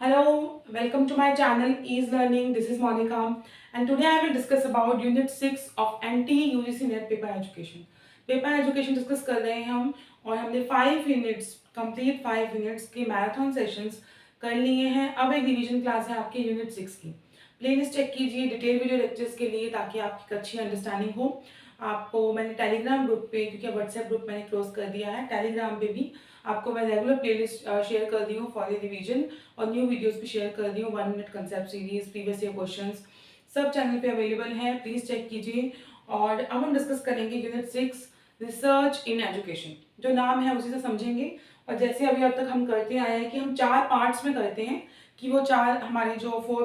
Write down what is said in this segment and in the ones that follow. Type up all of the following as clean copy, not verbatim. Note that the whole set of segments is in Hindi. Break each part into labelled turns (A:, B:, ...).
A: Hello, welcome to my channel Ease Learning. This is Monica, and today I will discuss about Unit 6 of NT UGC Net Paper Education. Paper Education discuss कर रहे हैं हम और हमने 5 यूनिट्स कंप्लीट 5 यूनिट्स के मैराथन सेशंस कर लिए हैं। अब एक रिवीजन क्लास है आपके यूनिट 6 की। प्लेलिस्ट चेक कीजिए डिटेल वीडियो लेक्चर्स के लिए ताकि आपकी अच्छी अंडरस्टैंडिंग हो। आपको मैंने टेलीग्राम ग्रुप पे, क्योंकि व्हाट्सएप ग्रुप मैंने क्लोज कर दिया है, टेलीग्राम पे भी आपको मैं रेगुलर प्लेलिस्ट शेयर कर दी हूँ फॉर रिवीजन और न्यू वीडियोस भी शेयर कर दी हूँ। 1 minute concept series, previous year questions सब चैनल पे अवेलेबल हैं, प्लीज चेक कीजिए। और अब हम डिस्कस करेंगे यूनिट 6 रिसर्च इन एजुकेशन। जो नाम है उसी से समझेंगे। और जैसे अभी अब तक हम करते आए हैं कि हम 4 पार्ट्स में करते हैं, कि वो 4 हमारे जो 4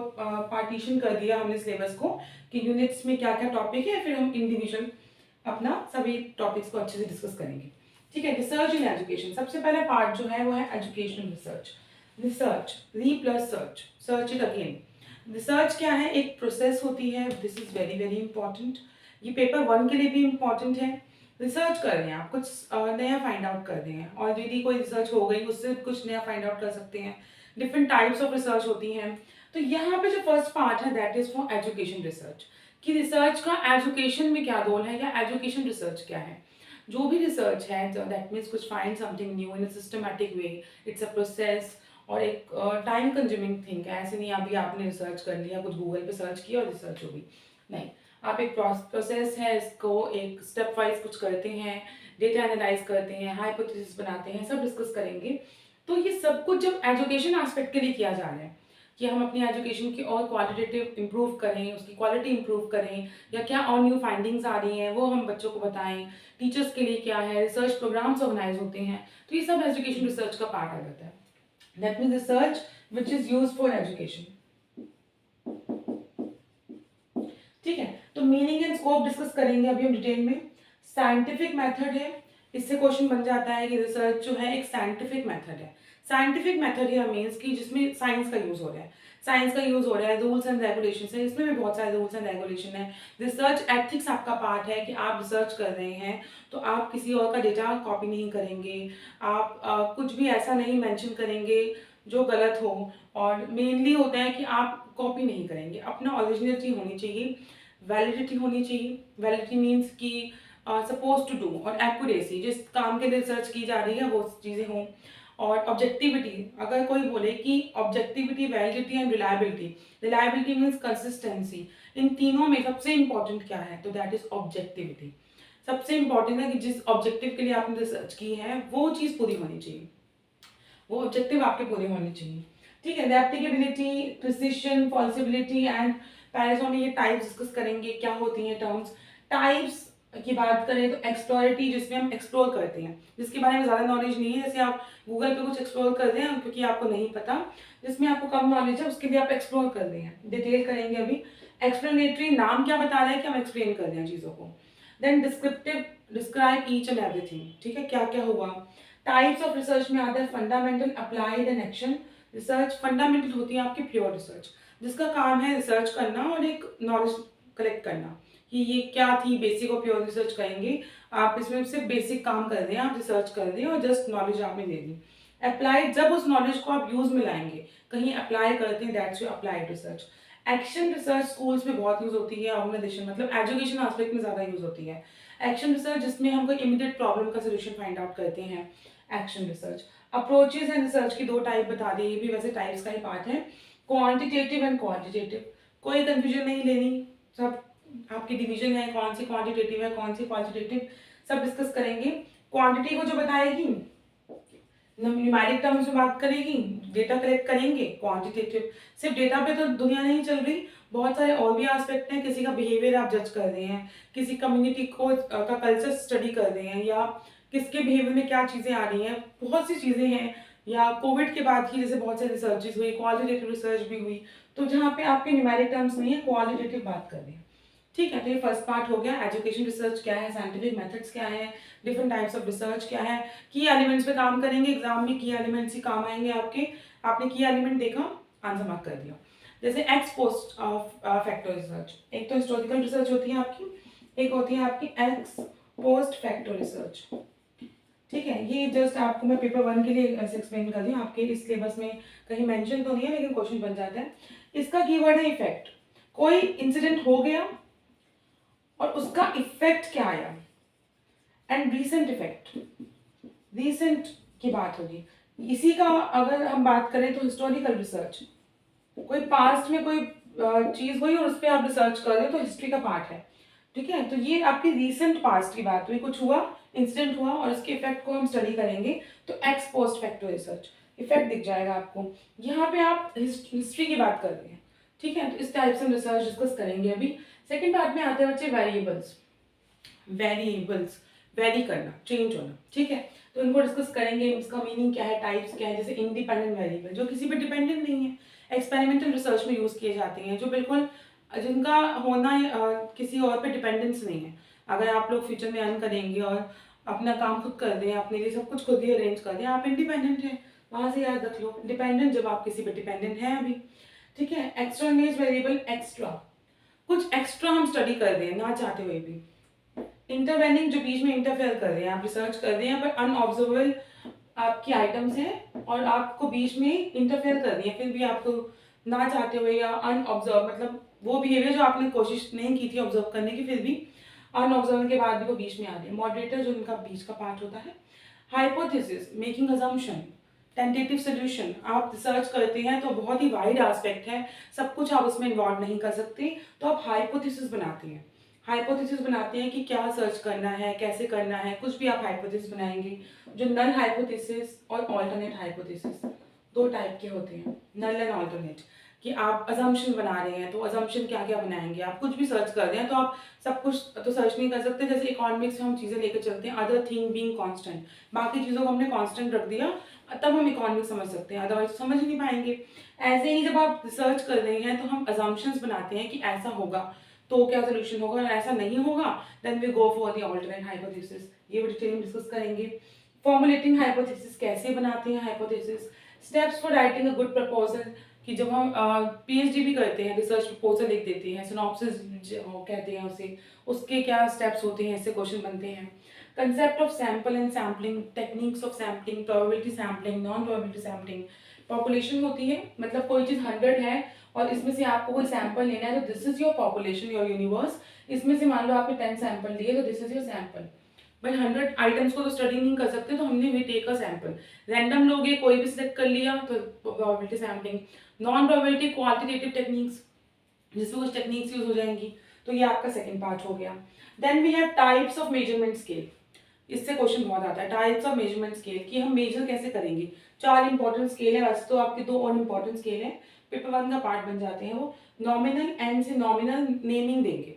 A: पार्टीशन कर दिया हमने सिलेबस को कि यूनिट्स में क्या क्या टॉपिक है, फिर हम इंडिविजुअल अपना सभी टॉपिक्स को अच्छे से डिस्कस करेंगे। ठीक है, रिसर्च इन एजुकेशन सबसे पहला पार्ट जो है वो है एजुकेशनल रिसर्च। रिसर्च, री plus search, search it again. Research क्या है? एक प्रोसेस होती है। This is very very important. ये पेपर 1 के लिए भी इंपॉर्टेंट है। रिसर्च कर रहे हैं आप, कुछ नया फाइंड आउट कर रहे हैं, ऑलरेडी कोई रिसर्च हो गई उससे कुछ नया फाइंड आउट कर सकते हैं। डिफरेंट टाइप्स ऑफ रिसर्च होती हैं। तो यहाँ पे जो फर्स्ट पार्ट है that is for education research, कि रिसर्च का एजुकेशन में क्या रोल है या एजुकेशन रिसर्च क्या है। जो भी रिसर्च है दैट मीन्स कुछ find something new in a systematic way, it's a process और एक टाइम कंज्यूमिंग थिंग है। ऐसे नहीं अभी आपने रिसर्च कर लिया, कुछ गूगल पे सर्च किया और रिसर्च हो गई, नहीं। आप एक प्रोसेस है, इसको एक स्टेप वाइज कुछ करते हैं, डेटा एनालाइज करते हैं, हाइपोथेसिस बनाते हैं, सब डिस्कस करेंगे। तो ये सब कुछ जब एजुकेशन एस्पेक्ट के लिए किया जा रहा है कि हम अपनी एजुकेशन की और क्वालिटेटिव इंप्रूव करें, उसकी क्वालिटी इंप्रूव करें, या क्या और न्यू फाइंडिंग्स आ रही हैं वो हम बच्चों को बताएं, टीचर्स के लिए क्या है, रिसर्च प्रोग्राम्स ऑर्गेनाइज होते हैं, तो ये सब एजुकेशन रिसर्च का पार्ट आ जाता है। That means research which is use for education. ठीक है, तो मीनिंग एंड स्कोप डिस्कस करेंगे अभी हम डिटेल में। साइंटिफिक मेथड है, इससे क्वेश्चन बन जाता है कि रिसर्च जो है एक साइंटिफिक मेथड है। साइंटिफिक मेथड या मीन्स कि जिसमें साइंस का यूज हो रहा है, साइंस का यूज हो रहा है, रूल्स एंड रेगुलेशन है, इसमें भी बहुत सारे रूल्स एंड रेगुलेशन है। रिसर्च एथिक्स आपका पार्ट है कि आप रिसर्च कर रहे हैं तो आप किसी और का डेटा कॉपी नहीं करेंगे, आप कुछ भी ऐसा नहीं मेंशन करेंगे जो गलत हो। और मेनली होता है कि आप कॉपी नहीं करेंगे, अपना ओरिजिनलिटी होनी चाहिए, वैलिडिटी होनी चाहिए। वैलिडिटी मीन्स कि सपोज टू डू, और एक्यूरेसी, जिस काम के लिए रिसर्च की जा रही है वो चीज़ें हों। और ऑब्जेक्टिविटी, अगर कोई बोले कि objectivity, validity and reliability. Reliability means consistency. इन तीनों में सबसे इंपॉर्टेंट क्या है? तो दैट इज ऑब्जेक्टिविटी। सबसे इंपॉर्टेंट है कि जिस ऑब्जेक्टिव के लिए आपने रिसर्च की है वो चीज़ पूरी होनी चाहिए, वो ऑब्जेक्टिव आपके पूरे होने चाहिए। ठीक है, रेप्लिकेबिलिटी, प्रिसिशन, पॉसिबिलिटी एंड पैरासो में ये टाइप्स डिस्कस करेंगे, क्या होती हैं टर्म्स। टाइप्स की बात करें तो एक्सप्लोरेटी, जिसमें हम एक्सप्लोर करते हैं, जिसके बारे में ज़्यादा नॉलेज नहीं है, जैसे आप गूगल पे कुछ एक्सप्लोर कर रहे हैं क्योंकि आपको नहीं पता, जिसमें आपको कम नॉलेज है उसके लिए आप एक्सप्लोर कर रहे हैं, डिटेल करेंगे अभी। एक्सप्लेनेटरी, नाम क्या बता रहा है कि हम एक्सप्लेन कर रहे हैं चीज़ों को। Then descriptive, describe each and everything, ठीक है, क्या क्या हुआ। टाइप्स ऑफ रिसर्च में आता है fundamental, applied and action research. Fundamental होती है आपकी प्योर रिसर्च, जिसका काम है रिसर्च करना और एक नॉलेज कलेक्ट करना कि ये क्या थी, बेसिक और प्योर रिसर्च करेंगे। आप इसमें सिर्फ बेसिक काम कर रहे हैं, आप रिसर्च कर रहे हैं और जस्ट नॉलेज आपने दे दी। अप्लाइड, जब उस नॉलेज को आप यूज में लाएंगे, कहीं अप्लाई करते हैं, that's your applied research. Action research schools में बहुत यूज होती है, ऑर्गेनाइजेशन मतलब एजुकेशन एस्पेक्ट में ज़्यादा यूज होती है। एक्शन रिसर्च जिसमें हम कोई इमीडिएट प्रॉब्लम का सोल्यूशन फाइंड आउट करते हैं, action research. Approaches and research की 2 टाइप बता दी, ये भी वैसे टाइप्स का ही पार्ट है, क्वांटिटेटिव एंड क्वालिटेटिव। कोई कंफ्यूजन नहीं लेनी, सब आपकी डिवीजन है, कौन सी क्वांटिटेटिव है कौन सी क्वालिटेटिव, सब डिस्कस करेंगे। क्वांटिटी को जो बताएगी न्यूमेरिक टर्म्स में बात करेगी, डेटा कलेक्ट करेंगे। क्वांटिटेटिव सिर्फ डेटा पे तो दुनिया नहीं चल रही, बहुत सारे और भी एस्पेक्ट हैं, किसी का बिहेवियर आप जज कर रहे हैं, किसी कम्युनिटी को का कल्चर स्टडी कर रहे हैं, या किसके बिहेवियर में क्या चीज़ें आ रही हैं, बहुत सी चीज़ें हैं। या कोविड के बाद ही जैसे बहुत सारी रिसर्चेज हुई, क्वालिटेटिव रिसर्च भी हुई, तो जहाँ पे आपके न्यूमेरिक टर्म्स नहीं है, क्वालिटेटिव बात कर रहे हैं। ठीक है, तो ये फर्स्ट पार्ट हो गया, एजुकेशन रिसर्च क्या है, साइंटिफिक मेथड्स क्या है, डिफरेंट टाइप्स ऑफ रिसर्च क्या है। की एलिमेंट्स पे काम करेंगे, एग्जाम में की एलिमेंट्स ही काम आएंगे आपके। आपने की एलिमेंट देखा, आंसर मार्क कर दिया। जैसे एक्स पोस्ट फैक्टर रिसर्च, एक तो हिस्टोरिकल रिसर्च होती है आपकी, एक होती है आपकी एक्स पोस्ट फैक्टर रिसर्च। ठीक है, ये जस्ट आपको मैं पेपर 1 के लिए ऐसे एक्सप्लेन कर रही हूँ, आपके इस सिलेबस में कहीं मेंशन तो नहीं है लेकिन क्वेश्चन बन जाता है। इसका कीवर्ड है इफेक्ट। कोई इंसिडेंट हो गया और उसका इफेक्ट क्या आया, एंड रीसेंट इफेक्ट, रीसेंट की बात होगी। इसी का अगर हम बात करें तो हिस्टोरिकल रिसर्च, कोई पास्ट में कोई चीज हुई और उस पर आप रिसर्च कर रहे हो तो हिस्ट्री का पार्ट है। ठीक है, तो ये आपकी रीसेंट पास्ट की बात हुई, कुछ हुआ, इंसिडेंट हुआ और उसके इफेक्ट को हम स्टडी करेंगे, तो x post facto research effect दिख जाएगा आपको। यहाँ पे आप हिस्ट्री की बात कर रहे हैं। ठीक है, तो इस टाइप से हम रिसर्च डिस्कस करेंगे। अभी सेकेंड पार्ट में आते हैं बच्चे वेरिएबल्स। वेरिएबल्स वेरी करना, चेंज होना। ठीक है, तो इनको डिस्कस करेंगे, इसका मीनिंग क्या है, टाइप्स क्या है। जैसे इंडिपेंडेंट वेरिएबल जो किसी पे डिपेंडेंट नहीं है, एक्सपेरिमेंटल रिसर्च में यूज किए जाते हैं, जो बिल्कुल जिनका होना किसी और पे डिपेंडेंस नहीं है। अगर आप लोग फ्यूचर में अर्न करेंगे और अपना काम खुद कर दें, अपने लिए सब कुछ खुद ही अरेंज कर दें, आप इंडिपेंडेंट हैं, वहां से याद रख लो डिपेंडेंट जब आप किसी पे डिपेंडेंट हैं अभी। ठीक है, एक्स्ट्रा इमेज वेरिएबल, एक्स्ट्रा कुछ एक्स्ट्रा हम स्टडी कर दें ना चाहते हुए भी। इंटरवेनिंग जो बीच में इंटरफेयर कर रहे हैं, आप रिसर्च कर रहे हैं पर अनऑब्जर्वेबल आपकी आइटम्स हैं और आपको बीच में इंटरफेयर कर रही है, फिर भी आपको ना चाहते हुए या अनऑब्जर्व, मतलब वो बिहेवियर जो आपने कोशिश नहीं की थी ऑब्जर्व करने की, फिर भी अनऑब्जर्व के बाद भी वो बीच में आ रही है। मॉडरेटर जो इनका बीच का पार्ट होता है। Hypothesis, making assumption, tentative solution, आप रिसर्च करते हैं तो बहुत ही वाइड एस्पेक्ट है, सब कुछ आप उसमें इन्वॉल्व नहीं कर सकते, तो आप हाइपोथेसिस बनाते हैं। हाइपोथेसिस बनाते हैं कि क्या सर्च करना है, कैसे करना है, कुछ भी आप हाइपोथेसिस बनाएंगे। जो नल हाइपोथेसिस और ऑल्टरनेट हाइपोथेसिस दो टाइप के होते हैं, नल एंड ऑल्टरनेट। कि आप अजम्पशन बना रहे हैं तो अजम्पशन क्या क्या बनाएंगे, आप कुछ भी सर्च कर रहे हैं तो आप सब कुछ तो सर्च नहीं कर सकते। जैसे इकोनॉमिक्स में हम चीज़ें लेकर चलते हैं, अदर थिंग बीइंग कांस्टेंट, बाकी चीज़ों को हमने कांस्टेंट रख दिया, तब हम इकोनॉमिक्स समझ सकते हैं, अदरवाइज समझ ही नहीं पाएंगे। ऐसे ही जब आप रिसर्च कर रहे हैं तो हम अजम्पशंस बनाते हैं कि ऐसा होगा तो क्या सोल्यूशन होगा, और ऐसा नहीं होगा then we go for the alternate hypothesis. ये डिटेल में डिस्कस करेंगे। फॉर्मुलेटिंग हाइपोथेसिस, कैसे बनाते हैं hypothesis. Steps for writing a good proposal, कि जब हम पीएचडी भी करते हैं, रिसर्च प्रपोजल लिख देते हैं, सिनॉप्सिस कहते हैं उसे, उसके क्या स्टेप्स होते हैं, ऐसे क्वेश्चन बनते हैं। Concept of sample and sampling, techniques of sampling, probability sampling, non probability sampling. Population होती है, मतलब कोई चीज़ 100 है और इसमें से आपको कोई सैंपल लेना है, तो this is your population, your universe. इसमें से मान लो आपने 10 सैंपल लिए तो दिस इज योर सैंपल। भाई 100 आइटम्स को तो स्टडी नहीं कर सकते, तो हमने we take a sample. Random लोग ये कोई भी सिलेक्ट कर लिया तो probability sampling. Non probability qualitative techniques, जिसमें कुछ टेक्निक्स यूज हो जाएंगी, तो ये आपका सेकंड पार्ट हो गया। Then we have types of measurement scale. इससे क्वेश्चन बहुत आता है, टाइप्स ऑफ मेजरमेंट स्केल, कि हम मेजर कैसे करेंगे। 4 इंपॉर्टेंट स्केल है, वैसे तो आपके 2 और इंपॉर्टेंट स्केल है, पेपर 1 का पार्ट बन जाते हैं वो। नॉमिनल, एन से नॉमिनल नेमिंग देंगे।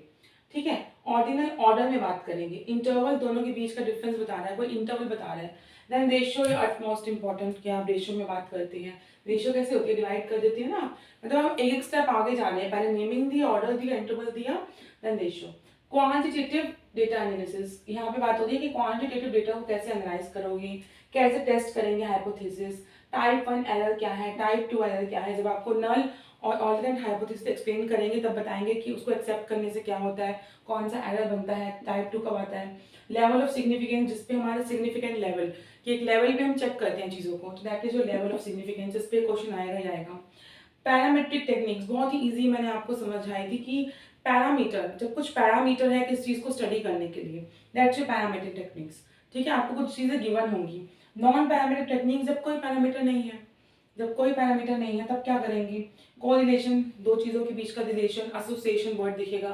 A: ठीक है, ऑर्डिनल ऑर्डर में बात करेंगे। इंटरवल, दोनों के बीच का डिफरेंस बता रहा है, कोई इंटरवल बता रहा है। देन रेशियो, अट मोस्ट इंपॉर्टेंट, क्या आप रेशियो में बात करते हैं। रेशियो कैसे होती है, डिवाइड कर देती है ना, मतलब हम एक एक स्टेप आगे जा रहे हैं, पहले नेमिंग दिया, ऑर्डर दिया, इंटरवल दिया, then ratio. Quantitative data analysis, यहाँ पे बात होती है कि क्वांटिटेटिव डेटा को कैसे एनालाइज करोगे, कैसे टेस्ट करेंगे हाइपोथेसिस। टाइप 1 एरर क्या है, टाइप 2 एरर क्या है। जब आपको नल और ऑल्टरनेट हाइपोथेसिस एक्सप्लेन करेंगे तब बताएंगे कि उसको एक्सेप्ट करने से क्या होता है, कौन सा एरर बनता है, टाइप 2 कब आता है। लेवल ऑफ सिग्निफिकेंस, जिसपे हमारा सिग्निफिकेंट लेवल, कि एक लेवल पे हम चेक करते हैं चीज़ों को, तो that is your level of significance, इस पे क्वेश्चन आएगा ही आएगा। पैरामेट्रिक टेक्निक्स, बहुत ही इजी मैंने आपको समझाई थी कि पैरामीटर, जब कुछ पैरामीटर है किस चीज़ को स्टडी करने के लिए, दैट्स योर पैरामेट्रिक टेक्निक्स। ठीक है, आपको कुछ चीज़ें गिवन होंगी। नॉन पैरामीट्रिक टेक्निक्स, जब कोई पैरामीटर नहीं है, जब कोई पैरामीटर नहीं है तब क्या करेंगे। कोरिलेशन, दो चीज़ों के बीच का रिलेशन, एसोसिएशन वर्ड दिखेगा।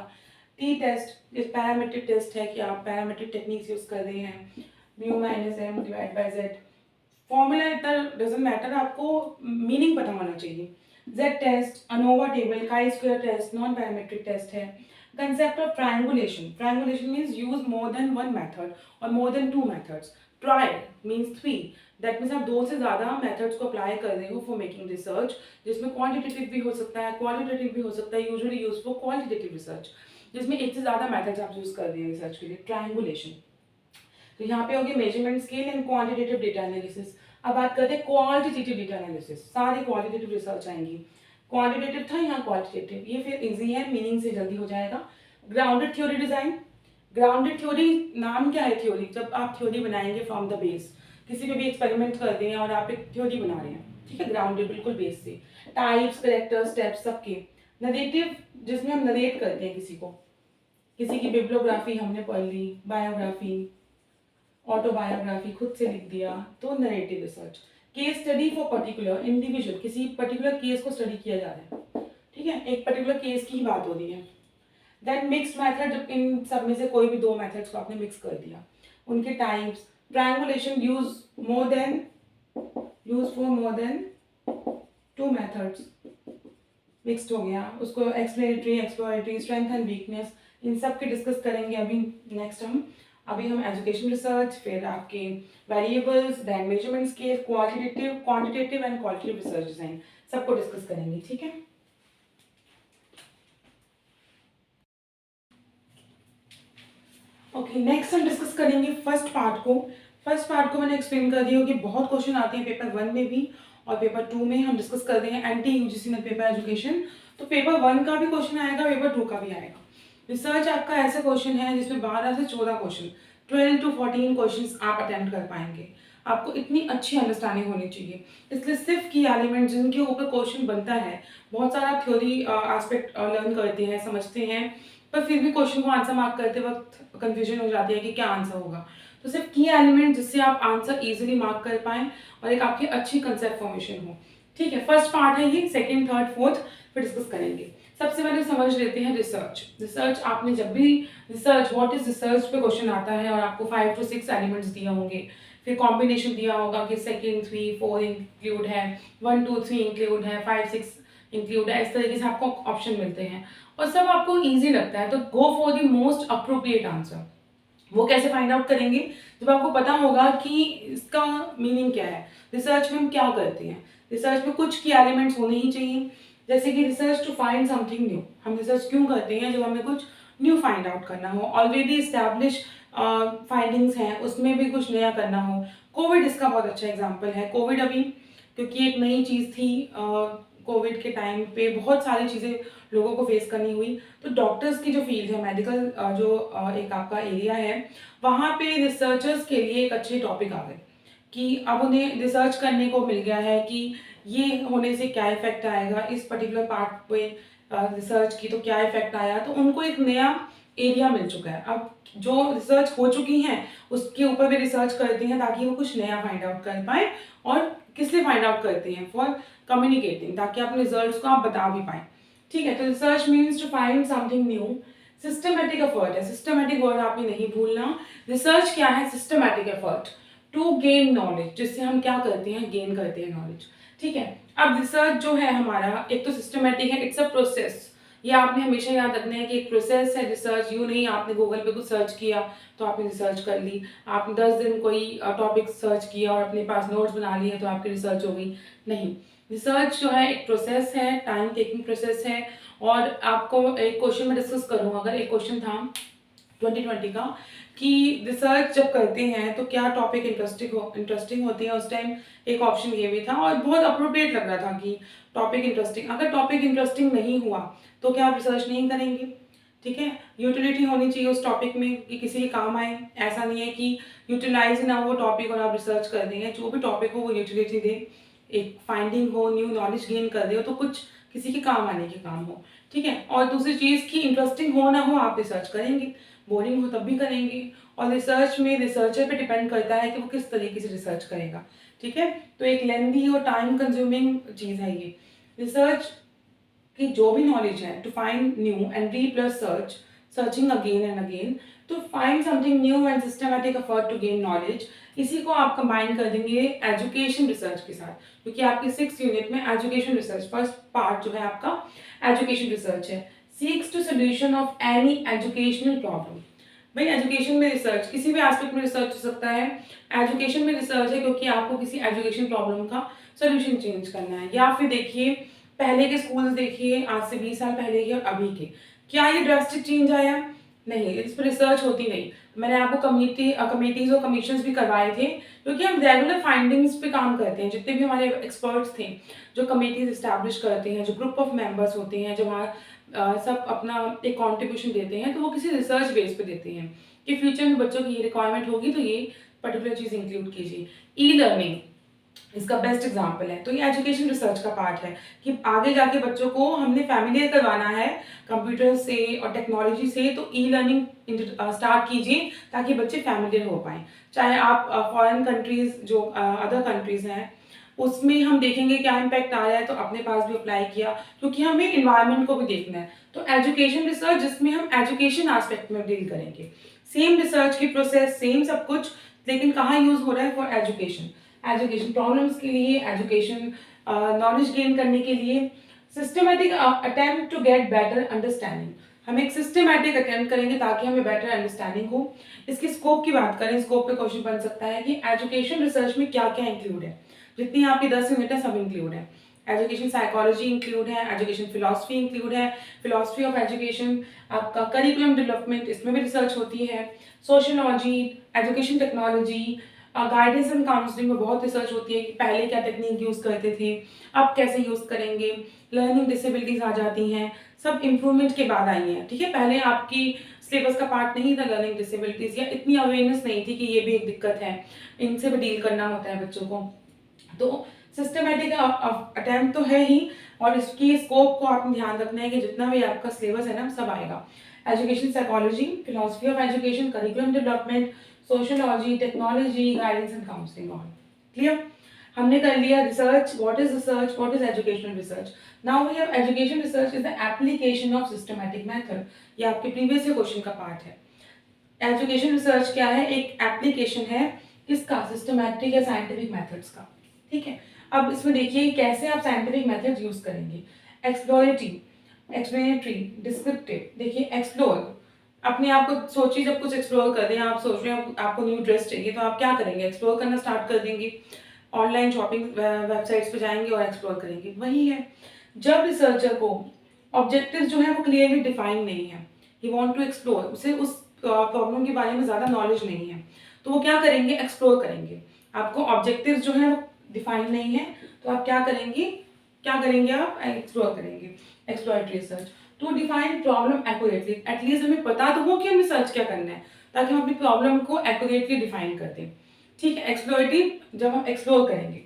A: टी टेस्ट, इस पैरामीट्रिक टेस्ट है कि आप पैरामीट्रिक टेक्निक्स यूज कर रहे हैं। Mu minus M divide by Z, formula इतना डजंट मैटर, आपको मीनिंग पता होना चाहिए। Z test, ANOVA table, chi square test, non parametric test है। Concept of triangulation, triangulation means use more than one method और more than 2 methods. Tri means 3, that means आप 2 से ज़्यादा मेथड्स को अप्लाई कर रहे हो फॉर मेकिंग रिसर्च, जिसमें क्वांटिटेटिव भी हो सकता है, क्वालिटेटिव भी हो सकता है, usually use for qualitative research, जिसमें एक से ज़्यादा मेथड्स आप यूज कर रहे हैं रिसर्च के लिए, ट्रायंगुलेशन। तो यहाँ पे होगी measurement scale and quantitative data analysis. अब बात करते हैं क्वालिटेटिव डेटा एनालिसिस, सारी क्वालिटेटिव रिसर्च आएंगी। क्वांटिटेटिव था, यहाँ क्वालिटेटिव, ये फिर इजी है, मीनिंग से जल्दी हो जाएगा। Grounded theory design, grounded theory, नाम क्या है थ्योरी? जब आप थ्योरी बनाएंगे फ्रॉम द बेस, किसी पे भी एक्सपेरिमेंट कर रहे हैं और आप एक थ्योरी बना रहे हैं, ठीक है, ग्राउंडेड बिल्कुल बेस से, टाइप्स, करेक्टर्स, स्टेप्स सबके। नरेटिव, जिसमें हम नरेट करते हैं किसी को, किसी की बिब्लियोग्राफी हमने पढ़ ली, बायोग्राफी, ऑटोबायोग्राफी खुद से लिख दिया, तो narrative research. Case study for particular individual, किसी पर्टिकुलर केस को स्टडी किया जा रहा है, ठीक है, एक पर्टिकुलर केस की ही बात हो रही है। देन मिक्स्ड मेथड, इन सब में से कोई भी दो मेथड्स को आपने मिक्स कर दिया, उनके types. Triangulation, use for more than two methods, mixed हो गया, उसको explanatory, exploratory, strength and weakness, इन सब के डिस्कस करेंगे अभी नेक्स्ट हम। अभी हम एजुकेशन रिसर्च, फिर आपके variables, then measurement scale, quantitative and qualitative research design, सबको डिस्कस करेंगे, ठीक है। ओके, नेक्स्ट हम डिस्कस करेंगे फर्स्ट पार्ट को। फर्स्ट पार्ट को मैंने एक्सप्लेन कर दिया कि बहुत क्वेश्चन आते हैं पेपर 1 में भी और पेपर 2 में। हम डिस्कस कर रहे हैं एंटी यूजीसी में पेपर एजुकेशन, तो पेपर 1 का भी क्वेश्चन आएगा, पेपर 2 का भी आएगा। रिसर्च आपका ऐसा क्वेश्चन है जिसमें 12 से 14 क्वेश्चन, 12 to 14 क्वेश्चन आप अटेम्प्ट कर पाएंगे। आपको इतनी अच्छी अंडरस्टैंडिंग होनी चाहिए, इसलिए सिर्फ की एलिमेंट जिनके ऊपर क्वेश्चन बनता है, बहुत सारा थ्योरी एस्पेक्ट लर्न करते हैं, समझते हैं, पर फिर भी क्वेश्चन को आंसर मार्क करते वक्त कंफ्यूजन हो जाती है कि क्या आंसर होगा। तो सिर्फ की एलिमेंट जिससे आप आंसर इजीली मार्क कर पाएं और एक आपकी अच्छी कंसेप्ट फॉर्मेशन हो, ठीक है। फर्स्ट पार्ट है ये, सेकंड, थर्ड, फोर्थ फिर डिस्कस करेंगे। सबसे पहले समझ लेते हैं रिसर्च। रिसर्च, आपने जब भी रिसर्च, व्हाट इज रिसर्च पे क्वेश्चन आता है और आपको 5 to 6 एलिमेंट्स दिए होंगे, फिर कॉम्बिनेशन दिया होगा कि सेकंड 3 4 इंक्लूड है, 1 2 3 इंक्लूड है, 5 6 इंक्लूड है, इस तरीके से आपको ऑप्शन मिलते हैं और सब आपको ईजी लगता है, तो गो for the most appropriate answer. वो कैसे फाइंड आउट करेंगे? जब आपको पता होगा कि इसका मीनिंग क्या है, रिसर्च में हम क्या करते हैं। रिसर्च में कुछ की एलिमेंट्स होने ही चाहिए, जैसे कि research to find something new. हम रिसर्च क्यों करते हैं? जब हमें कुछ न्यू फाइंड आउट करना हो, ऑलरेडी इस्टेब्लिश फाइंडिंग्स हैं उसमें भी कुछ नया करना हो। कोविड इसका बहुत अच्छा एग्जाम्पल है। कोविड अभी क्योंकि एक नई चीज़ थी, कोविड के टाइम पे बहुत सारी चीज़ें लोगों को फेस करनी हुई, तो डॉक्टर्स की जो फील्ड है, मेडिकल जो एक आपका एरिया है, वहाँ पे रिसर्चर्स के लिए एक अच्छे टॉपिक आ गए कि अब उन्हें रिसर्च करने को मिल गया है कि ये होने से क्या इफेक्ट आएगा, इस पर्टिकुलर पार्ट पे रिसर्च की तो क्या इफेक्ट आया, तो उनको एक नया एरिया मिल चुका है। अब जो रिसर्च हो चुकी हैं उसके ऊपर भी रिसर्च करते हैं ताकि वो कुछ नया फाइंड आउट कर पाए। और किस लिए फाइंड आउट करते हैं? फॉर कम्युनिकेटिंग, ताकि अपने रिजल्ट्स को आप बता भी पाए, ठीक है। तो research means to find something new. Systematic effort है, सिस्टमेटिक वर्ड आपने नहीं भूलना। रिसर्च क्या है? Systematic effort to gain knowledge, जिससे हम क्या करते हैं? गेन करते हैं नॉलेज, ठीक है। अब रिसर्च जो है हमारा, एक तो सिस्टमेटिक है, इट्स अ प्रोसेस। ये आपने हमेशा याद रखना है कि एक प्रोसेस है रिसर्च। यूँ नहीं आपने गूगल पे कुछ सर्च किया तो आपने रिसर्च कर ली, आपने 10 दिन कोई टॉपिक सर्च किया और अपने पास नोट्स बना लिए तो आपकी रिसर्च हो गई, नहीं। रिसर्च जो है एक प्रोसेस है, टाइम टेकिंग प्रोसेस है। और आपको एक क्वेश्चन में डिस्कस करूँ, अगर एक क्वेश्चन था 2020 का कि रिसर्च जब करते हैं तो क्या टॉपिक इंटरेस्टिंग होती है, उस टाइम एक ऑप्शन ये भी था और बहुत अप्रोप्रिएट लग रहा था कि टॉपिक इंटरेस्टिंग। अगर टॉपिक इंटरेस्टिंग नहीं हुआ तो क्या आप रिसर्च नहीं करेंगे, ठीक है। यूटिलिटी होनी चाहिए उस टॉपिक में कि किसी के काम आए। ऐसा नहीं है कि यूटिलाइज ना हो टॉपिक और आप रिसर्च कर देंगे। जो भी टॉपिक हो वो यूटिलिटी दे, एक फाइंडिंग हो, न्यू नॉलेज गेन कर रहे हो तो कुछ किसी के काम आने के काम हो, ठीक है। और दूसरी चीज़ की इंटरेस्टिंग हो ना हो आप रिसर्च करेंगे, बोरिंग हो तब भी करेंगे। और रिसर्च में रिसर्चर पे डिपेंड करता है कि वो किस तरीके से रिसर्च करेगा, ठीक है। तो एक लेंदी और टाइम कंज्यूमिंग चीज़ है ये। रिसर्च की जो भी नॉलेज है, to find new and re plus search, searching again and again, to find something new and systematic effort to gain knowledge, इसी को आप कंबाइन कर देंगे एजुकेशन रिसर्च के साथ, क्योंकि आपकी 6th यूनिट में एजुकेशन रिसर्च फर्स्ट पार्ट जो है आपका एजुकेशन रिसर्च है। Seeks to solution of any educational problem. भाई एजुकेशन में रिसर्च, किसी भी एस्पेक्ट में रिसर्च हो सकता है। एजुकेशन में रिसर्च है क्योंकि आपको किसी एजुकेशन प्रॉब्लम का सोल्यूशन चेंज करना है। या फिर देखिए पहले के स्कूल्स देखिए, आज से 20 साल पहले के और अभी के, क्या ये ड्रास्टिक चेंज आया? नहीं, इस पर रिसर्च होती नहीं। मैंने आपको कमिटीज और कमीशन भी करवाए थे क्योंकि हम रेगुलर फाइंडिंग्स पे काम करते हैं। जितने भी हमारे एक्सपर्ट्स थे जो कमेटीज इस्टेब्लिश करते हैं, जो ग्रुप ऑफ मेंबर्स होते हैं, जो वहाँ सब अपना एक कंट्रीब्यूशन देते हैं, तो वो किसी रिसर्च बेस पे देते हैं कि फ्यूचर में बच्चों की ये रिक्वायरमेंट होगी तो ये पर्टिकुलर चीज़ इंक्लूड कीजिए। ई लर्निंग इसका बेस्ट एग्जाम्पल है। तो ये एजुकेशन रिसर्च का पार्ट है कि आगे जाके बच्चों को हमने फैमिलियर करवाना है कंप्यूटर से और टेक्नोलॉजी से, तो ई लर्निंग स्टार्ट कीजिए ताकि बच्चे फैमिलियर हो पाएँ। चाहे आप फॉरेन कंट्रीज जो अदर कंट्रीज हैं उसमें हम देखेंगे क्या इम्पैक्ट आ रहा है, तो अपने पास भी अप्लाई किया, क्योंकि हमें इन्वायरमेंट को भी देखना है। तो एजुकेशन रिसर्च जिसमें हम एजुकेशन एस्पेक्ट में डील करेंगे, सेम रिसर्च की प्रोसेस सेम सब कुछ, लेकिन कहाँ यूज हो रहा है फॉर एजुकेशन, एजुकेशन प्रॉब्लम्स के लिए, एजुकेशन नॉलेज गेन करने के लिए। Systematic attempt to get better understanding, हम एक सिस्टमेटिक अटेम्प्ट करेंगे ताकि हमें बेटर अंडरस्टैंडिंग हो। इसकी स्कोप की बात करें, स्कोप पे क्वेश्चन बन सकता है कि एजुकेशन रिसर्च में क्या क्या इंक्लूड है। जितनी आपकी 10 यूनिट है सब इंक्लूड है। एजुकेशन साइकोलॉजी इंक्लूड है, एजुकेशन फिलॉसफी इंक्लूड है, फिलॉसफी ऑफ एजुकेशन, आपका करिकुलम डेवलपमेंट इसमें भी रिसर्च होती है, sociology, education technology, guidance and counselling में बहुत रिसर्च होती है कि पहले क्या टेक्निक यूज़ करते थे, अब कैसे यूज़ करेंगे। लर्निंग डिसेबिलिटीज आ जाती हैं, सब इम्प्रूवमेंट के बाद आई हैं, ठीक है। पहले आपकी सिलेबस का पार्ट नहीं था लर्निंग डिसेबिलिटीज, या इतनी अवेयरनेस नहीं थी कि ये भी एक दिक्कत है, इनसे भी डील करना होता है बच्चों को। तो सिस्टमेटिक अटेम्प्ट तो है ही, और इसकी स्कोप को आपने ध्यान रखना है कि जितना भी आपका सिलेबस है ना सब आएगा। Education psychology, philosophy of education, curriculum development, sociology, technology, guidance and counselling. All clear? हमने कर लिया research, what is research, what is educational research. Now we have education research is the application of systematic method. ये आपके प्रीवियस क्वेश्चन का पार्ट है। एजुकेशन रिसर्च क्या है? एक एप्लीकेशन है किसका? सिस्टमैटिक या साइंटिफिक मेथड्स का, ठीक है। अब इसमें देखिए कैसे आप साइंटिफिक मेथड्स यूज करेंगे। Explorative, explanatory, descriptive. देखिए एक्सप्लोर, अपने आप को सोचिए, जब कुछ एक्सप्लोर कर रहे हैं, आप सोच रहे हैं आपको न्यू ड्रेस चाहिए, तो आप क्या करेंगे? एक्सप्लोर करना स्टार्ट कर देंगे, ऑनलाइन शॉपिंग वेबसाइट्स पे जाएंगे और एक्सप्लोर करेंगे। वही है जब रिसर्चर को ऑब्जेक्टिव जो है वो क्लियरली डिफाइन नहीं है, ही वांट टू एक्सप्लोर, उसे उस प्रॉब्लम के बारे में ज़्यादा नॉलेज नहीं है, तो वो क्या करेंगे? एक्सप्लोर करेंगे। आपको ऑब्जेक्टिव जो है वो डिफाइन नहीं है, तो आप क्या करेंगे? आप एक्सप्लोर करेंगे। Exploratory research to define problem accurately, at least हमें पता तो हो कि हमें सर्च क्या करना है, ताकि हम अपनी प्रॉब्लम को एक्यूरेटली डिफाइन कर दें, ठीक है। एक्सप्लोरेटिव जब हम एक्सप्लोर करेंगे।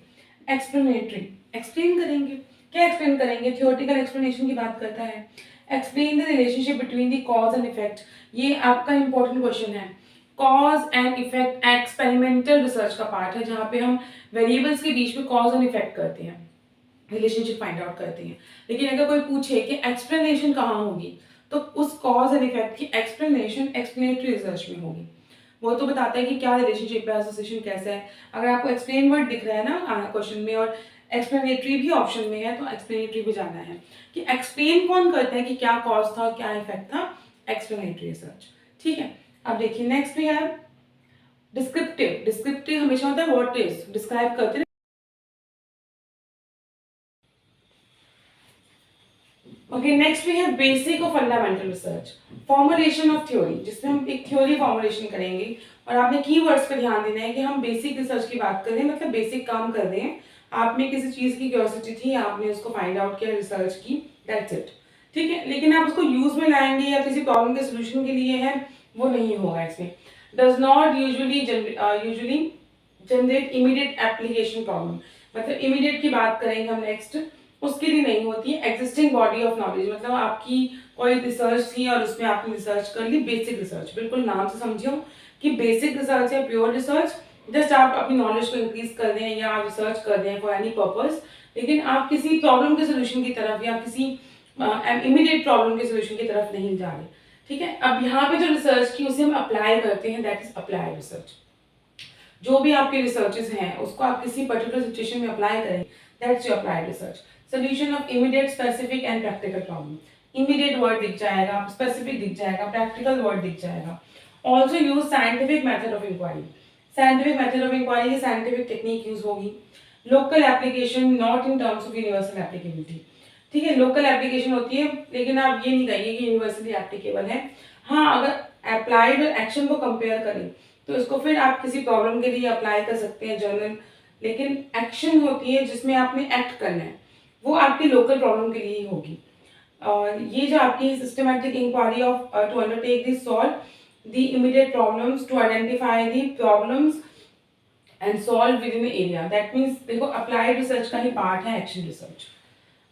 A: एक्सप्लेनेटरी, एक्सप्लेन करेंगे। क्या एक्सप्लेन करेंगे? थियोरेटिकल एक्सप्लेनेशन की बात करता है। Explain the relationship between the cause and effect, ये आपका इंपॉर्टेंट क्वेश्चन है। Cause and effect experimental research का पार्ट है, जहाँ पे हम वेरिएबल्स के बीच में कॉज एंड इफेक्ट करते हैं, रिलेशनशिप फाइंड आउट करते हैं। लेकिन अगर कोई पूछे कि एक्सप्लेनेशन कहाँ होगी, तो उस कॉज एंड इफेक्ट की एक्सप्लेनेशन एक्सप्लेनेटरी रिसर्च में होगी। वो तो बताता है कि क्या रिलेशनशिप है, एसोसिएशन कैसा है। अगर आपको एक्सप्लेन वर्ड दिख रहा है ना क्वेश्चन में, और एक्सप्लेनेटरी भी ऑप्शन में है, तो एक्सप्लेनेटरी भी जाना है कि एक्सप्लेन कौन करता है कि क्या कॉज था, क्या इफेक्ट था। एक्सप्लेनेटरी रिसर्च, ठीक है। अब देखिए नेक्स्ट भी है डिस्क्रिप्टिव। डिस्क्रिप्टिव हमेशा होता है व्हाट इज, डिस्क्राइब करते हैं। Okay, next we have basic और fundamental research. Formulation of theory, जिसमें हम एक थ्योरी फॉर्मुलेशन करेंगे, और आपने कीवर्ड्स पे ध्यान देना है कि हम बेसिक रिसर्च की बात कर रहे हैं, मतलब बेसिक काम कर रहे हैं। आप में किसी चीज की क्यूरियोसिटी थी, आपने उसको फाइंड आउट किया, रिसर्च की, दैट्स इट, ठीक है। लेकिन आप उसको यूज में लाएंगे या किसी प्रॉब्लम के सोल्यूशन के लिए है, वो नहीं होगा इसमें। Does not usually generate immediate application problem, मतलब इमीडिएट की बात करेंगे हम नेक्स्ट, उसके लिए नहीं होती है। एग्जिस्टिंग बॉडी ऑफ नॉलेज, मतलब आपकी कोई रिसर्च थी और उसमें आपने रिसर्च कर ली, बेसिक रिसर्च, बिल्कुल नाम से समझियो कि बेसिक रिसर्च है, प्योर रिसर्च। जस्ट आप अपनी नॉलेज को इंक्रीज कर दें या आप रिसर्च कर दें फॉर एनी पर्पस, लेकिन आप किसी प्रॉब्लम के सोल्यूशन की तरफ या किसी इमीडिएट प्रॉब्लम के सोल्यूशन की तरफ नहीं जा रहे, ठीक है। अब यहाँ पे जो रिसर्च की उसे हम अप्लाई करते हैं, दैट इज अप्लाइड रिसर्च। जो भी आपके रिसर्चेस हैं उसको आप किसी पर्टिकुलर सिचुएशन में अप्लाई करें, that's your applied research. Solution of immediate, specific and practical problem. Immediate word दिख जाएगा, स्पेसिफिक दिख जाएगा, प्रैक्टिकल वर्ड दिख जाएगा। Also use scientific method of inquiry. Scientific method of inquiry की साइंटिफिक टेक्निक यूज होगी। Local application, not in terms of universal applicability, ठीक है। लोकल एप्लीकेशन होती है, लेकिन आप ये नहीं कहिए कि यूनिवर्सली एप्लीकेबल है। हाँ, अगर अप्लाइड और एक्शन को कंपेयर करें तो इसको फिर आप किसी प्रॉब्लम के लिए अप्लाई कर सकते हैं, जर्नल। लेकिन एक्शन होती है जिसमें आपने एक्ट करना है, वो आपकी लोकल प्रॉब्लम के लिए ही होगी। और ये जो आपकी systematic inquiry of to undertake this solve the immediate problems, to identify the problems and solve within the area. That means देखो अप्लाइड रिसर्च का ही पार्ट है एक्शन रिसर्च,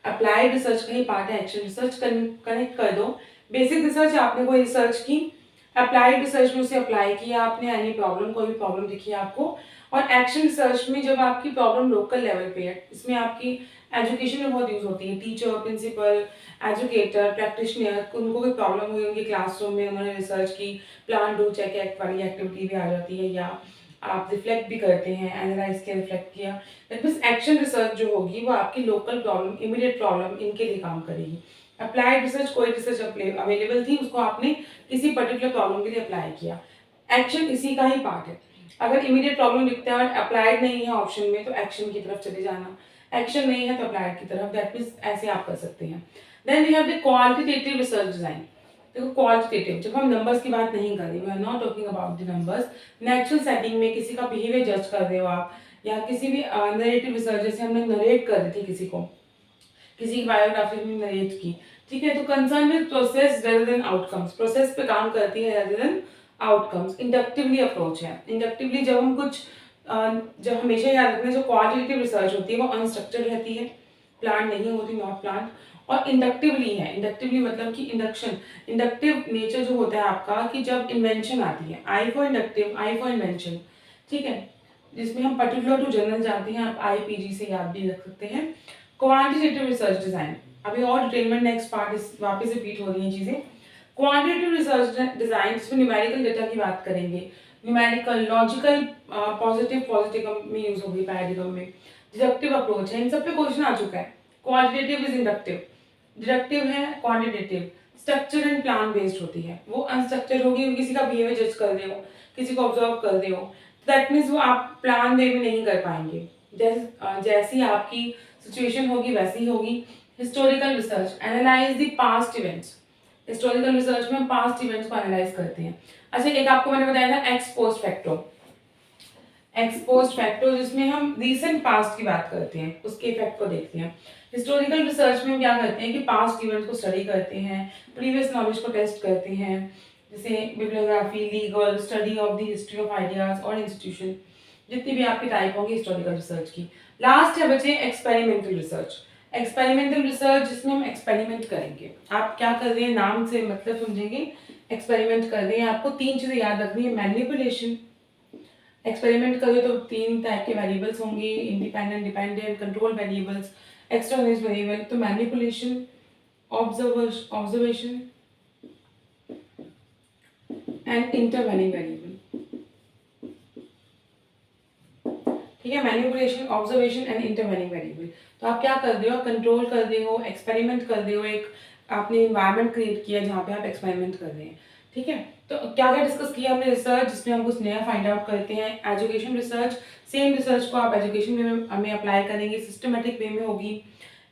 A: अप्लाइड रिसर्च का ही पार्ट है एक्शन रिसर्च। कनेक्ट कर दो। बेसिक रिसर्च आपने कोई रिसर्च की, अप्लाइड रिसर्च में उसे अप्लाई किया आपने, एनी प्रॉब्लम, कोई भी प्रॉब्लम दिखी आपको, और एक्शन रिसर्च में जब आपकी प्रॉब्लम लोकल लेवल पे है, इसमें आपकी एजुकेशन में बहुत यूज होती है। टीचर, प्रिंसिपल, एजुकेटर, प्रैक्टिशनर, उनको कोई प्रॉब्लम हुई उनके क्लासरूम में, उन्होंने रिसर्च की, प्लान डू चेक एक्ट वाली एक्टिविटी भी आ जाती है, या आप रिफ्लेक्ट भी करते हैं, एनालाइज किया, रिफ्लेक्ट किया। दैट मीन्स एक्शन रिसर्च जो होगी वो आपकी लोकल प्रॉब्लम, इमीडिएट प्रॉब्लम, इनके लिए काम करेगी। अप्लाइड रिसर्च, कोई रिसर्च अवेलेबल थी, उसको आपने किसी पर्टिकुलर प्रॉब्लम के लिए अप्लाई किया। एक्शन इसी का ही पार्ट है। अगर इमीडिएट प्रॉब्लम दिखता है और अप्लाइड नहीं है ऑप्शन में, तो एक्शन की तरफ चले जाना, एक्शन नहीं है तो अप्लाइड की तरफ। दैट मीन्स ऐसे आप कर सकते हैं। Then we have the qualitative research design. देखो क्वालिटेटिव, जब हम नंबर्स की बात नहीं कर रहे, we are not talking about the numbers. Natural setting में किसी का बिहेवियर जज कर रहे हो आप, या किसी भी नरेटिव रिसर्च, जैसे हमने नरेट कर रही थी किसी को, किसी की बायोग्राफी में नरेट की, ठीक है, तो concern with process rather than outcomes, process पे काम करती है rather than outcomes. Inductively approach है। इंडक्टिवली जब हम कुछ जब हमेशा याद रखना, जो क्वालिटेटिव रिसर्च होती है वो अनस्ट्रक्चर्ड रहती है, प्लान नहीं होती, नॉट प्लान। और इंडक्टिवली है, इंडक्टिवली मतलब कि इंडक्शन, इंडक्टिव नेचर जो होता है आपका, कि जब इन्वेंशन आती है, I for inductive, I for invention, ठीक है, जिसमें हम पर्टिकुलर टू जनरल जाते हैं, आप आईपीजी से याद भी रख सकते हैं। क्वांटिटेटिव रिसर्च डिजाइन, अभी और डिटेल में नेक्स्ट पार्ट इस वापस रिपीट हो रही हैं चीजें। क्वांटिटेटिव रिसर्च डिजाइन, जिसमें न्यूमेरिकल डेटा की बात करेंगे, न्यूमेरिकल, लॉजिकल, पॉजिटिव, पॉजिटिव में यूज होगी, पैराडिगम में। डिडक्टिव अप्रोच है, इन सब पे क्वेश्चन आ चुका है। क्वालिटेटिव इज इंडक्टिव, डिडक्टिव है quantitative. Structure and plan based होती है, वो अनस्ट्रक्चर होगी, किसी का बिहेवियर जज कर रहे हो, किसी को ऑब्जर्व कर रहे हो, दैट मीन्स वो आप प्लान वे में नहीं कर पाएंगे। जैसी आपकी सिचुएशन होगी वैसी ही होगी। Historical research, analyse the past events. Historical research में हम पास्ट इवेंट्स को एनालाइज करते हैं। अच्छा, एक आपको मैंने बताया था x post facto, x post facto, जिसमें हम रीसेंट पास्ट की बात करते हैं, उसके इफेक्ट को देखते हैं। हिस्टोरिकल रिसर्च में हम क्या करते हैं कि पास्ट इवेंट्स को स्टडी करते हैं, प्रीवियस नॉलेज को टेस्ट करते हैं, जैसे bibliography, legal, study of the history of ideas और इंस्टीट्यूशन, जितनी भी आपकी टाइप होगी हिस्टोरिकल रिसर्च की। लास्ट है बचे एक्सपेरिमेंटल रिसर्च। एक्सपेरिमेंटल रिसर्च, जिसमें हम एक्सपेरिमेंट करेंगे। आप क्या कर रहे हैं, नाम से मतलब समझेंगे, एक्सपेरिमेंट कर रहे हैं। आपको तीन चीजें याद रखनी है, मैनिपुलेशन, एक्सपेरिमेंट करें तो तीन टाइप के वेरिएबल्स होंगे, independent, dependent, control variables, external variable. तो manipulation, observation and intervening variable, ठीक है, manipulation, observation and intervening variable. तो आप क्या कर रहे हो, कंट्रोल कर रहे हो, एक्सपेरिमेंट कर रहे हो, एक आपने इन्वायरमेंट क्रिएट किया जहाँ पे आप एक्सपेरिमेंट कर रहे हैं, ठीक है। तो क्या क्या डिस्कस किया हमने, रिसर्च जिसमें हम कुछ नया फाइंड आउट करते हैं, एजुकेशन रिसर्च, सेम रिसर्च को आप एजुकेशन में अप्लाई करेंगे, सिस्टमेटिक वे में होगी।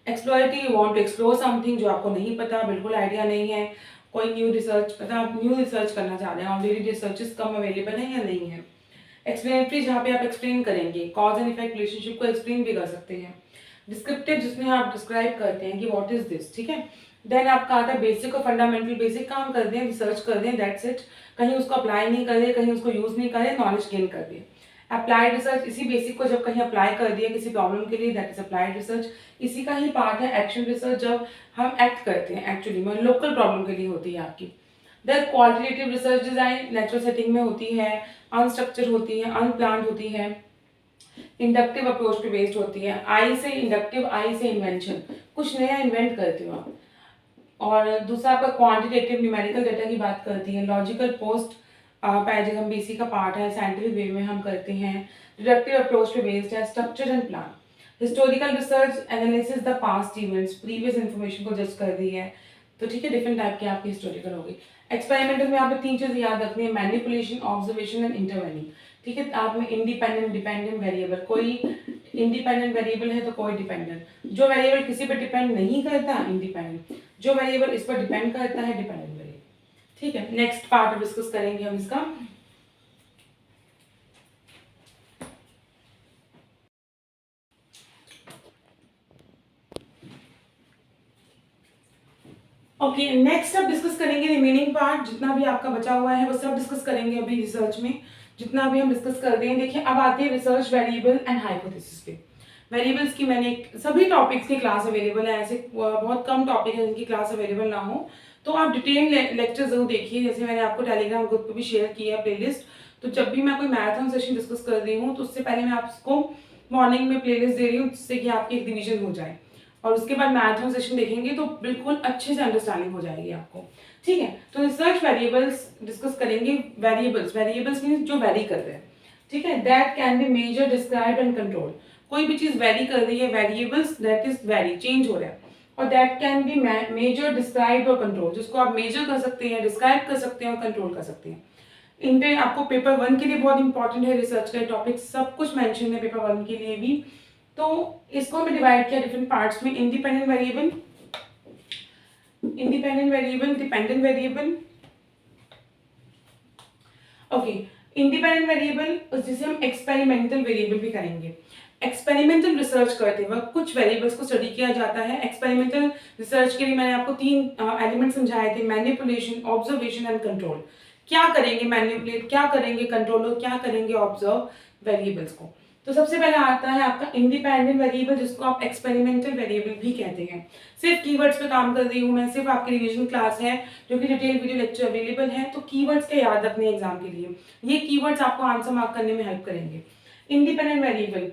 A: Explorative, you want to explore something जो आपको नहीं पता, बिल्कुल आइडिया नहीं है, कोई न्यू रिसर्च, मतलब आप न्यू रिसर्च करना चाह रहे हैं, ऑलरेडी रिसर्चेस कम अवेलेबल है या नहीं है। एक्सप्लेनेटरी, जहाँ पे आप एक्सप्लेन करेंगे, कॉज एंड इफेक्ट रिलेशनशिप को एक्सप्लेन भी कर सकते हैं। डिस्क्रिप्टिव, जिसमें आप डिस्क्राइब करते हैं कि व्हाट इज दिस, ठीक है। देन आपका आता है बेसिक और फंडामेंटल, बेसिक काम कर दें, रिसर्च कर दें, दैट्स इट। कहीं उसको अप्लाई नहीं कर रहे, कहीं उसको यूज नहीं कर रहे, नॉलेज गेन कर दें। अप्लाइड रिसर्च, इसी बेसिक को जब कहीं अप्लाई कर दिया किसी प्रॉब्लम के लिए, दैट इज अप्लाइड रिसर्च। इसी का ही पार्ट है एक्शन रिसर्च, जब हम एक्ट करते हैं एक्चुअली में, लोकल प्रॉब्लम के लिए होती है आपकी। Then qualitative research design, natural setting में होती है, अनस्ट्रक्चर होती है, अनप्लान्ड होती है, इंडक्टिव अप्रोच पे बेस्ड होती है। आई से इंडक्टिव, आई से इन्वेंशन, कुछ नया इन्वेंट करते हो आप। और दूसरा आपका क्वांटिटेटिव, न्यूमेरिकल डेटा की बात करती है। लॉजिकल पोस्ट पैराडिगम भी इसी का पार्ट है, साइंटिफिक वे में हम करते हैं। डिडक्टिव अप्रोच पे बेस्ड है, structure and plan. Historical research analysis the past events, previous information को जज कर दी है, तो ठीक है, डिफरेंट टाइप की आपकी हिस्टोरिकल होगी। एक्सपेरिमेंटल में आपको तीन चीजें याद रखनी है, मैनिपुलेशन, ऑब्जर्वेशन एंड इंटरवेनिंग, ठीक है। आप में इंडिपेंडेंट, डिपेंडेंट वेरिएबल, कोई इंडिपेंडेंट वेरिएबल है तो कोई डिपेंडेंट, जो वेरिएबल किसी पर डिपेंड नहीं करता इंडिपेंडेंट, जो वेरिएबल इस पर डिपेंड करता है डिपेंडेंट वेरिएबल, ठीक है। नेक्स्ट पार्ट डिस्कस करेंगे हम इसका। ओके, नेक्स्ट अब डिस्कस करेंगे रिमेनिंग पार्ट, जितना भी आपका बचा हुआ है वो सब डिस्कस करेंगे अभी रिसर्च में, जितना भी हम डिस्कस कर रहे हैं। देखिए अब आते हैं रिसर्च वेरिएबल एंड हाइपोथेसिस पे। वेरिएबल्स की मैंने सभी टॉपिक्स की क्लास अवेलेबल है, ऐसे बहुत कम टॉपिक है जिनकी क्लास अवेलेबल ना हो, तो आप डिटेल लेक्चर जरूर देखिए। जैसे मैंने आपको टेलीग्राम ग्रुप पे भी शेयर किया प्लेलिस्ट, तो जब भी मैं कोई मैराथन सेशन डिस्कस कर रही हूँ तो उससे पहले मैं आपको मॉर्निंग में प्लेलिस्ट दे रही हूँ, जिससे कि आपकी एक रिवीजन हो जाए, और उसके बाद मैराथन सेशन देखेंगे तो बिल्कुल अच्छे से अंडरस्टैंडिंग हो जाएगी आपको। ठीक है, तो रिसर्च वेरिएबल्स डिस्कस करेंगे। वेरिएबल्स मीन्स जो वेरी कर रहे हैं, ठीक है, that can be measure, describe and control. कोई भी चीज वेरी कर रही है, variables that is vary, change हो रहा है, और that can be measure, describe और कंट्रोल, जिसको आप मेजर कर सकते हैं, डिस्क्राइब कर सकते हैं और कंट्रोल कर सकते हैं। इन पे आपको पेपर 1 के लिए बहुत इंपॉर्टेंट है, रिसर्च का टॉपिक सब कुछ मेंशन है पेपर 1 के लिए भी। तो इसको हमें डिवाइड किया डिफरेंट पार्ट्स में, independent variable, dependent variable. Okay, independent variable जिसे हम एक्सपेरिमेंटल वेरिएबल भी करेंगे। एक्सपेरिमेंटल रिसर्च करते वक्त कुछ वेरिएबल्स को स्टडी किया जाता है। एक्सपेरिमेंटल रिसर्च के लिए मैंने आपको 3 एलिमेंट समझाए थे, मैनिपुलेशन, ऑब्जर्वेशन एंड कंट्रोल। क्या करेंगे मैनिपुलेट, क्या करेंगे कंट्रोल, और क्या करेंगे ऑब्जर्व वेरिएबल्स को। तो सबसे पहले आता है आपका इंडिपेंडेंट वेरिएबल, जिसको आप एक्सपेरिमेंटल वेरिएबल भी कहते हैं। सिर्फ कीवर्ड्स पे काम कर रही हूँ मैं, सिर्फ आपकी रिवीजन क्लास है जो कि डिटेल वीडियो लेक्चर अवेलेबल है, तो कीवर्ड्स के याद रखने एग्जाम के लिए, ये कीवर्ड्स आपको आंसर मार्क करने में हेल्प करेंगे। Independent variable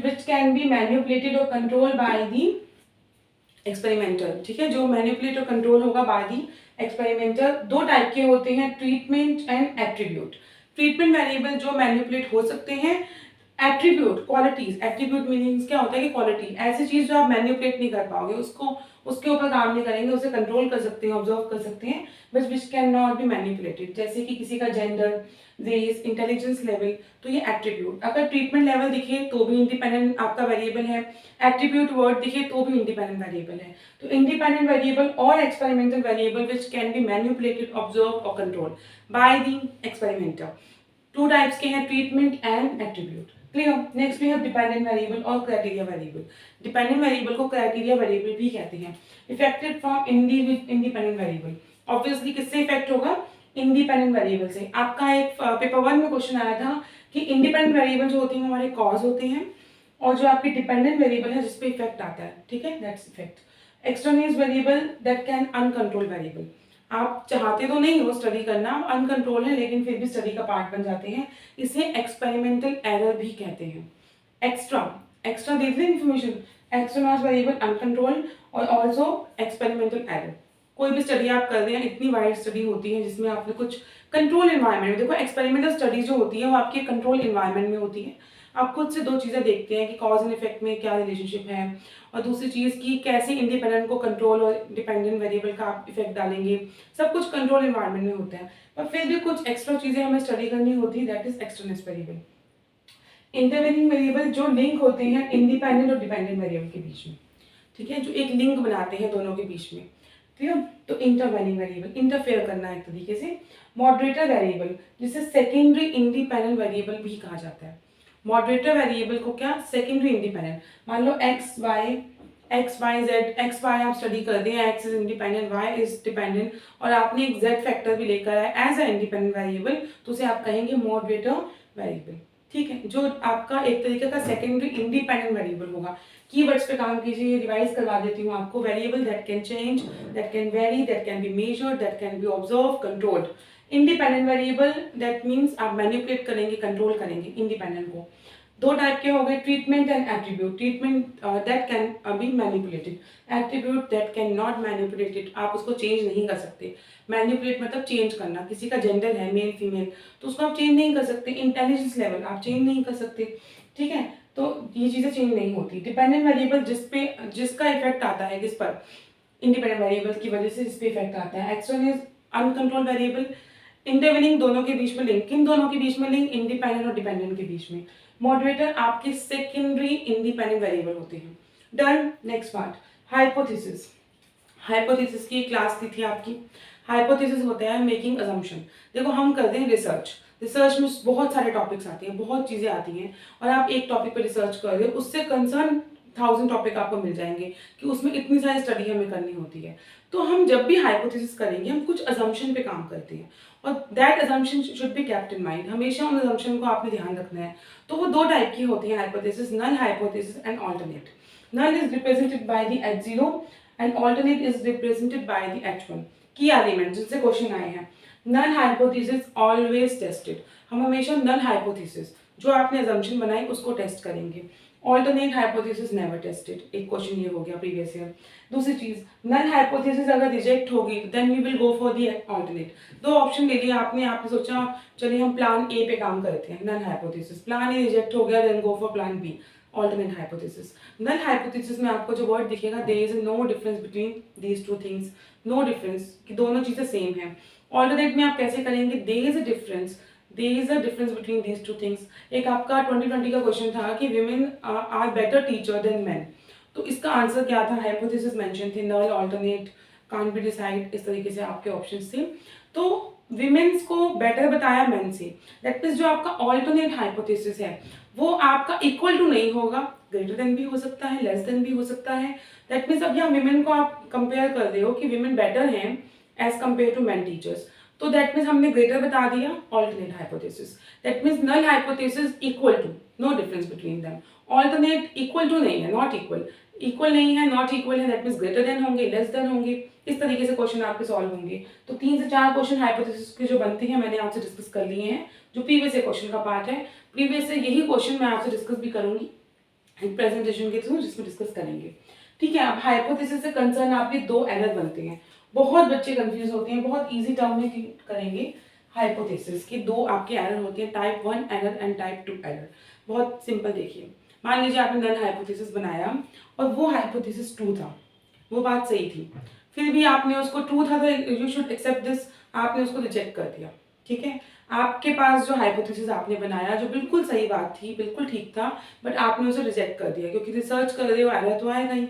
A: which can be manipulated और कंट्रोल बाय दी एक्सपेरिमेंटर, ठीक है, जो मैनिपुलेट और कंट्रोल होगा बाय दी एक्सपेरिमेंटर। 2 टाइप के होते हैं, treatment and attribute. Treatment variable जो मैनिपुलेट हो सकते हैं, एट्रीब्यूट क्वालिटीज, एट्रीब्यूट मीनिंग्स क्या होता है कि क्वालिटी, ऐसी चीज जो आप मैनिपुलेट नहीं कर पाओगे, उसको उसके ऊपर काम नहीं करेंगे, उसे कंट्रोल कर सकते हैं, ऑब्जर्व कर सकते हैं, but which can not be manipulated, जैसे कि किसी का जेंडर, रेस, इंटेलिजेंस लेवल, तो ये एट्रीब्यूट। अगर ट्रीटमेंट लेवल दिखे तो भी इंडिपेंडेंट आपका वेरिएबल है, एट्रीब्यूट वर्ड दिखे तो भी इंडिपेंडेंट वेरिएबल है। तो इंडिपेंडेंट वेरिएबल और experimental variable which can be manipulated, observe और control by the experimenter. 2 types के हैं, treatment and attribute. Clear. Next we have dependent variable और क्राइटेरिया वेरिएबल। डिपेंडेंट वेरिएबल को क्राइटेरिया वेरिएबल भी कहते हैं। Affected from independent variable, obviously किससे इफेक्ट होगा, इंडिपेंडेंट वेरिएबल से। आपका एक पेपर 1 में क्वेश्चन आया था कि इंडिपेंडेंट वेरिएबल जो होते हैं हमारे कॉज होते हैं, और जो आपकी डिपेंडेंट वेरिएबल है जिसपे इफेक्ट आता है, ठीक है, that's effect. Extraneous variable that can uncontrol variable, आप चाहते तो नहीं हो स्टडी करना, अनकंट्रोल है लेकिन फिर भी स्टडी का पार्ट बन जाते हैं, इसे एक्सपेरिमेंटल एरर भी कहते हैं। एक्स्ट्रा दे दें इंफॉर्मेशन, एक्स्ट्रा वेरिएबल अनकंट्रोल और ऑल्सो एक्सपेरिमेंटल एरर। कोई भी स्टडी आप कर रहे हैं, इतनी वाइड स्टडी होती है जिसमें आपने कुछ कंट्रोल एनवायरनमेंट में, देखो एक्सपेरिमेंटल स्टडी जो होती है वो आपके कंट्रोल एनवायरनमेंट में होती है। आप खुद से 2 चीज़ें देखते हैं कि कॉज एंड इफेक्ट में क्या रिलेशनशिप है, और दूसरी चीज़ की कैसे इंडिपेंडेंट को कंट्रोल और डिपेंडेंट वेरिएबल का आप इफेक्ट डालेंगे, सब कुछ कंट्रोल एनवायरनमेंट में होता है। पर फिर भी कुछ एक्स्ट्रा चीज़ें हमें स्टडी करनी होती है, that is external variable. Intervening variable जो लिंक होते हैं इंडिपेंडेंट और डिपेंडेंट वेरिएबल के बीच में, ठीक है, जो एक लिंक बनाते हैं दोनों के बीच में, ठीक है। तो इंटरवेनिंग वेरिएबल, इंटरफेयर करना एक तरीके से। मॉडरेटर वेरिएबल जिसे सेकेंडरी इंडिपेंडेंट वेरिएबल भी कहा जाता है। मॉडरेटर वेरिएबल को क्या, सेकेंडरी इंडिपेंडेंट, मान लो X Y Z, X Y आप स्टडी कर दें, X is independent, Y is dependent, और आपने एक जेड फैक्टर भी लेकर आए एज अ इंडिपेंडेंट वेरिएबल, तो उसे आप कहेंगे मॉडरेटर वेरिएबल, ठीक है, जो आपका एक तरीके का सेकेंडरी इंडिपेंडेंट वेरिएबल होगा। कीवर्ड्स पे काम कीजिए, रिवाइज करवा देती हूँ आपको। Variable that can change, that can very, that can be measured, that can B observe, controlled. Independent variable that means आप मैनिपुलेट करेंगे, कंट्रोल करेंगे इंडिपेंडेंट को। 2 टाइप के हो गए, treatment and attribute. Treatment that can be manipulated, attribute that can not manipulated, आप उसको चेंज नहीं कर सकते। मैनिपुलेट मतलब चेंज करना, किसी का जेंडर है मेल फीमेल तो उसको आप चेंज नहीं कर सकते, इंटेलिजेंस लेवल आप चेंज नहीं कर सकते, ठीक है, तो ये चीज़ें चेंज नहीं होती। डिपेंडेंट वेरिएबल जिसका इफेक्ट आता है किस पर, इंडिपेंडेंट वेरिएबल की वजह से जिस पे इफेक्ट आता है। External is uncontrol variable, intervening दोनों के बीच में लिंक, किन दोनों के बीच में लिंक, इंडिपेंडेंट और डिपेंडेंट के बीच में। मॉडरेटर आपके सेकेंडरी इंडिपेंडेंट वेरिएबल होते हैं। Done. Next part, hypothesis. Hypothesis की क्लास थी आपकी। हाइपोथेसिस होता है मेकिंग अजम्पशन। देखो हम करते हैं रिसर्च में बहुत सारे टॉपिक्स आते हैं, बहुत चीज़ें आती हैं, और आप एक टॉपिक पर रिसर्च कर रहे हो, उससे कंसर्न 1000 टॉपिक आपको मिल जाएंगे कि उसमें इतनी सारी स्टडी हमें करनी होती है। तो हम जब भी हाइपोथेसिस करेंगे हम कुछ अजम्पशन पे काम करते हैं और that assumption should be kept in mind. हमेशा उन अजम्पशन को आपने ध्यान रखना है। तो वो दो टाइप की होती है hypothesis, null hypothesis and alternate. Null is represented by the H0 and alternate is represented by the H1। Key element जिनसे क्वेश्चन आए हैं, नल हाइपोथेसिस ऑलवेज टेस्टेड। हम हमेशा नल हाइपोथेसिस जो आपने अजम्पशन बनाई उसको टेस्ट करेंगे। ऑल्टरनेट हाइपोथेसिस नेवर टेस्टेड, एक क्वेश्चन ये हो गया प्रीवियस ईयर। दूसरी चीज, नल हाइपोथेसिस अगर रिजेक्ट होगी then we will go for the alternate. दो ऑप्शन ले लिया आपने सोचा चलिए हम प्लान ए पे काम करते हैं, null hypothesis. Plan A reject हो गया then go for plan B, alternate hypothesis. Null hypothesis में आपको जो वर्ड दिखेगा there is no difference between these two things, no difference कि दोनों चीजें सेम हैं। ऑल्टरनेट में आप कैसे करेंगे, there is a difference, there is a difference between these two things. एक आपका 2020 का क्वेश्चन था कि women are better teacher than man, तो इसका आंसर क्या था, हाइपोथेसिस मेंशन थे, null, alternate, can't be decide, इस तरीके से आपके ऑप्शंस थे। तो विमेन्स को बेटर बताया मेन से, दैट मीन्स जो आपका ऑल्टरनेट हाइपोथेसिस है वो आपका इक्वल टू नहीं होगा, ग्रेटर देन भी हो सकता है, लेस देन भी हो सकता है। दैट मीन्स अब यहाँ विमेन को आप कंपेयर कर रहे हो कि विमेन बेटर हैं as compare to man teachers, तो दैट मीन्स हमने ग्रेटर बता दिया, alternate hypothesis. That means null hypothesis equal to, no difference between them. Alternate equal to नहीं है, नॉट इक्वल, इक्वल नहीं है, नॉट इक्वल है, दैट मीन्स ग्रेटर देन होंगे, लेस देन होंगे। इस तरीके से क्वेश्चन आपके सॉल्व होंगे। तो 3 से 4 क्वेश्चन हाइपोथेसिस के जो बनते हैं मैंने आपसे डिस्कस कर लिए हैं, जो प्रीवियस क्वेश्चन का पार्ट है। प्रीवियस से यही क्वेश्चन मैं आपसे डिस्कस भी करूंगी एक प्रेजेंटेशन के थ्रू, जिसमें डिस्कस करेंगे। ठीक है, अब हाइपोथेसिस से कंसर्न आपके 2 एरर बनते हैं। बहुत बच्चे कंफ्यूज होते हैं, बहुत इजी टर्म में करेंगे। हाइपोथेसिस के 2 आपके एरर होते हैं, type 1 error and type 2 error. बहुत सिंपल देखिए, मान लीजिए आपने नल हाइपोथेसिस बनाया और वो हाइपोथेसिस ट्रू था, वो बात सही थी, फिर भी आपने उसको ट्रू था तो यू शुड एक्सेप्ट दिस, आपने उसको रिजेक्ट कर दिया। ठीक है, आपके पास जो हाइपोथेसिस आपने बनाया जो बिल्कुल सही बात थी, बिल्कुल ठीक था, बट आपने उसे रिजेक्ट कर दिया क्योंकि रिसर्च कर रहे हो, एरर तो आएगा ही,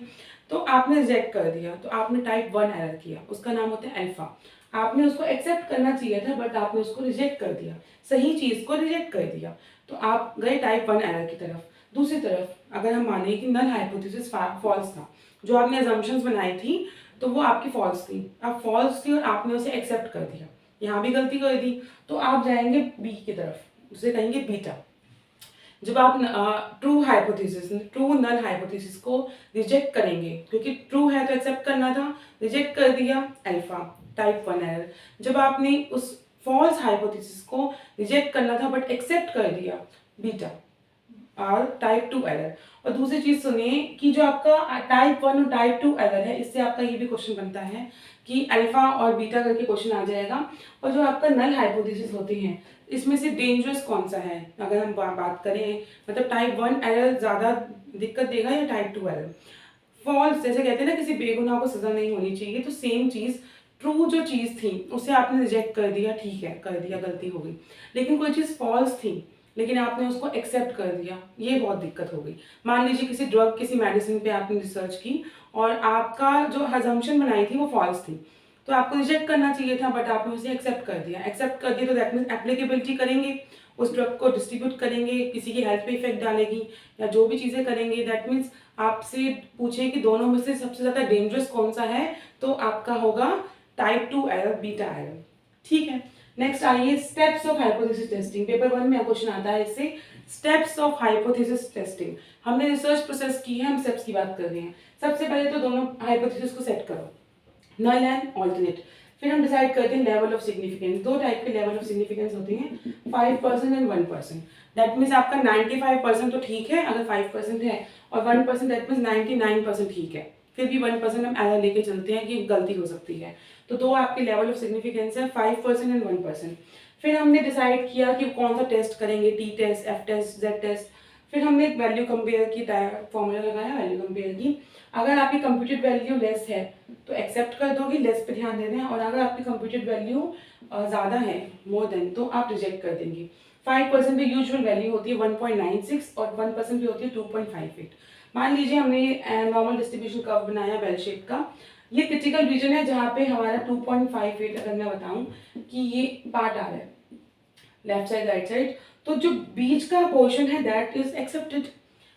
A: तो आपने रिजेक्ट कर दिया, तो आपने टाइप 1 एरर किया, उसका नाम होता है अल्फा। आपने उसको एक्सेप्ट करना चाहिए था बट आपने उसको रिजेक्ट कर दिया, सही चीज को रिजेक्ट कर दिया, तो आप गए टाइप 1 एरर की तरफ। दूसरी तरफ अगर हम माने कि नल हाइपोथेसिस फॉल्स था, जो आपने अजम्पशंस बनाई थी तो वो आपकी फॉल्स थी, अब फॉल्स थी और आपने उसे एक्सेप्ट कर दिया, यहाँ भी गलती कर दी, तो आप जाएंगे बी की तरफ, उसे कहेंगे बीटा। जब आप true hypothesis, true null hypothesis को रिजेक्ट करेंगे, क्योंकि ट्रू है तो एक्सेप्ट करना था, रिजेक्ट कर दिया, अल्फा, टाइप 1 एरर। जब आपने उस फॉल्स हाइपोथेसिस को रिजेक्ट करना था बट एक्सेप्ट कर दिया, बीटा, और टाइप 2 एरर। और दूसरी चीज सुनिए कि जो आपका टाइप 1 और टाइप 2 एरर है, इससे आपका ये भी क्वेश्चन बनता है कि अल्फा और बीटा करके क्वेश्चन आ जाएगा। और जो आपका नल हाइपोथेसिस होते हैं इसमें से डेंजरस कौन सा है, अगर हम बात करें, मतलब टाइप 1 एरर ज्यादा दिक्कत देगा या टाइप 2 एरर। फॉल्स, जैसे कहते हैं ना किसी बेगुनाह को सजा नहीं होनी चाहिए, तो सेम चीज, ट्रू जो चीज थी उसे आपने रिजेक्ट कर दिया, ठीक है कर दिया, गलती हो गई, लेकिन कोई चीज फॉल्स थी लेकिन आपने उसको एक्सेप्ट कर दिया, ये बहुत दिक्कत हो गई। मान लीजिए किसी ड्रग, किसी मेडिसिन पे आपने रिसर्च की और आपका जो अजम्पशन बनाई थी वो फॉल्स थी, तो आपको रिजेक्ट करना चाहिए था बट आपने उसे एक्सेप्ट कर दिया। एक्सेप्ट कर दिया तो दैट मीन्स एप्लीकेबिलिटी करेंगे, उस ड्रग को डिस्ट्रीब्यूट करेंगे, किसी की हेल्थ पे इफेक्ट डालेगी या जो भी चीज़ें करेंगे, दैट मीन्स आपसे पूछे कि दोनों में से सबसे ज़्यादा डेंजरस कौन सा है, तो आपका होगा टाइप 2 एरर, बीटा एरर। ठीक है, नेक्स्ट आइए steps of hypothesis testing. Paper 1 में क्वेश्चन आता है इससे, स्टेप्स ऑफ हाइपोथेसिस टेस्टिंग। हमने रिसर्च प्रोसेस की है, हम स्टेप्स की बात कर रहे हैं। सबसे पहले तो दोनों हाइपोथेसिस को सेट करो, नल एंड ऑल्टरनेट। फिर हम डिसाइड करते हैं लेवल ऑफ सिग्निफिकेंस। 2 टाइप के लेवल ऑफ सिग्निफिकेंस होते हैं, 5% एंड 1%। दैट मीन्स आपका 95% तो ठीक है अगर 5% है, और 1% दैट मीन्स 99% ठीक है, फिर भी 1% हम एरर लेके चलते हैं कि गलती हो सकती है। तो 2 आपके लेवल ऑफ सिग्निफिकेंस है, 5% एंड 1%। फिर हमने डिसाइड किया कि कौन सा टेस्ट करेंगे, T test, F test, Z test. फिर हमने एक वैल्यू कंपेयर की, फॉर्मूला लगाया, वैल्यू कंपेयर की। अगर आपकी कंप्यूटेड वैल्यू लेस है तो एक्सेप्ट कर दोगे, लेस पे ध्यान दे दें, और अगर आपकी कंप्यूटेड वैल्यू ज़्यादा है, मोर देन, तो आप रिजेक्ट कर देंगे। 5% पे यूजुअल वैल्यू होती है 1.96 और 1% पे होती है 2.58। मान लीजिए हमने नॉर्मल डिस्ट्रीब्यूशन कर्व बनाया बेल शेप का, ये क्रिटिकल रीजन है जहाँ पे हमारा 2.58, अगर मैं बताऊँ कि ये पार्ट आ रहा है लेफ्ट साइड राइट साइड, तो जो बीच का पोर्शन है दैट इज एक्सेप्टेड।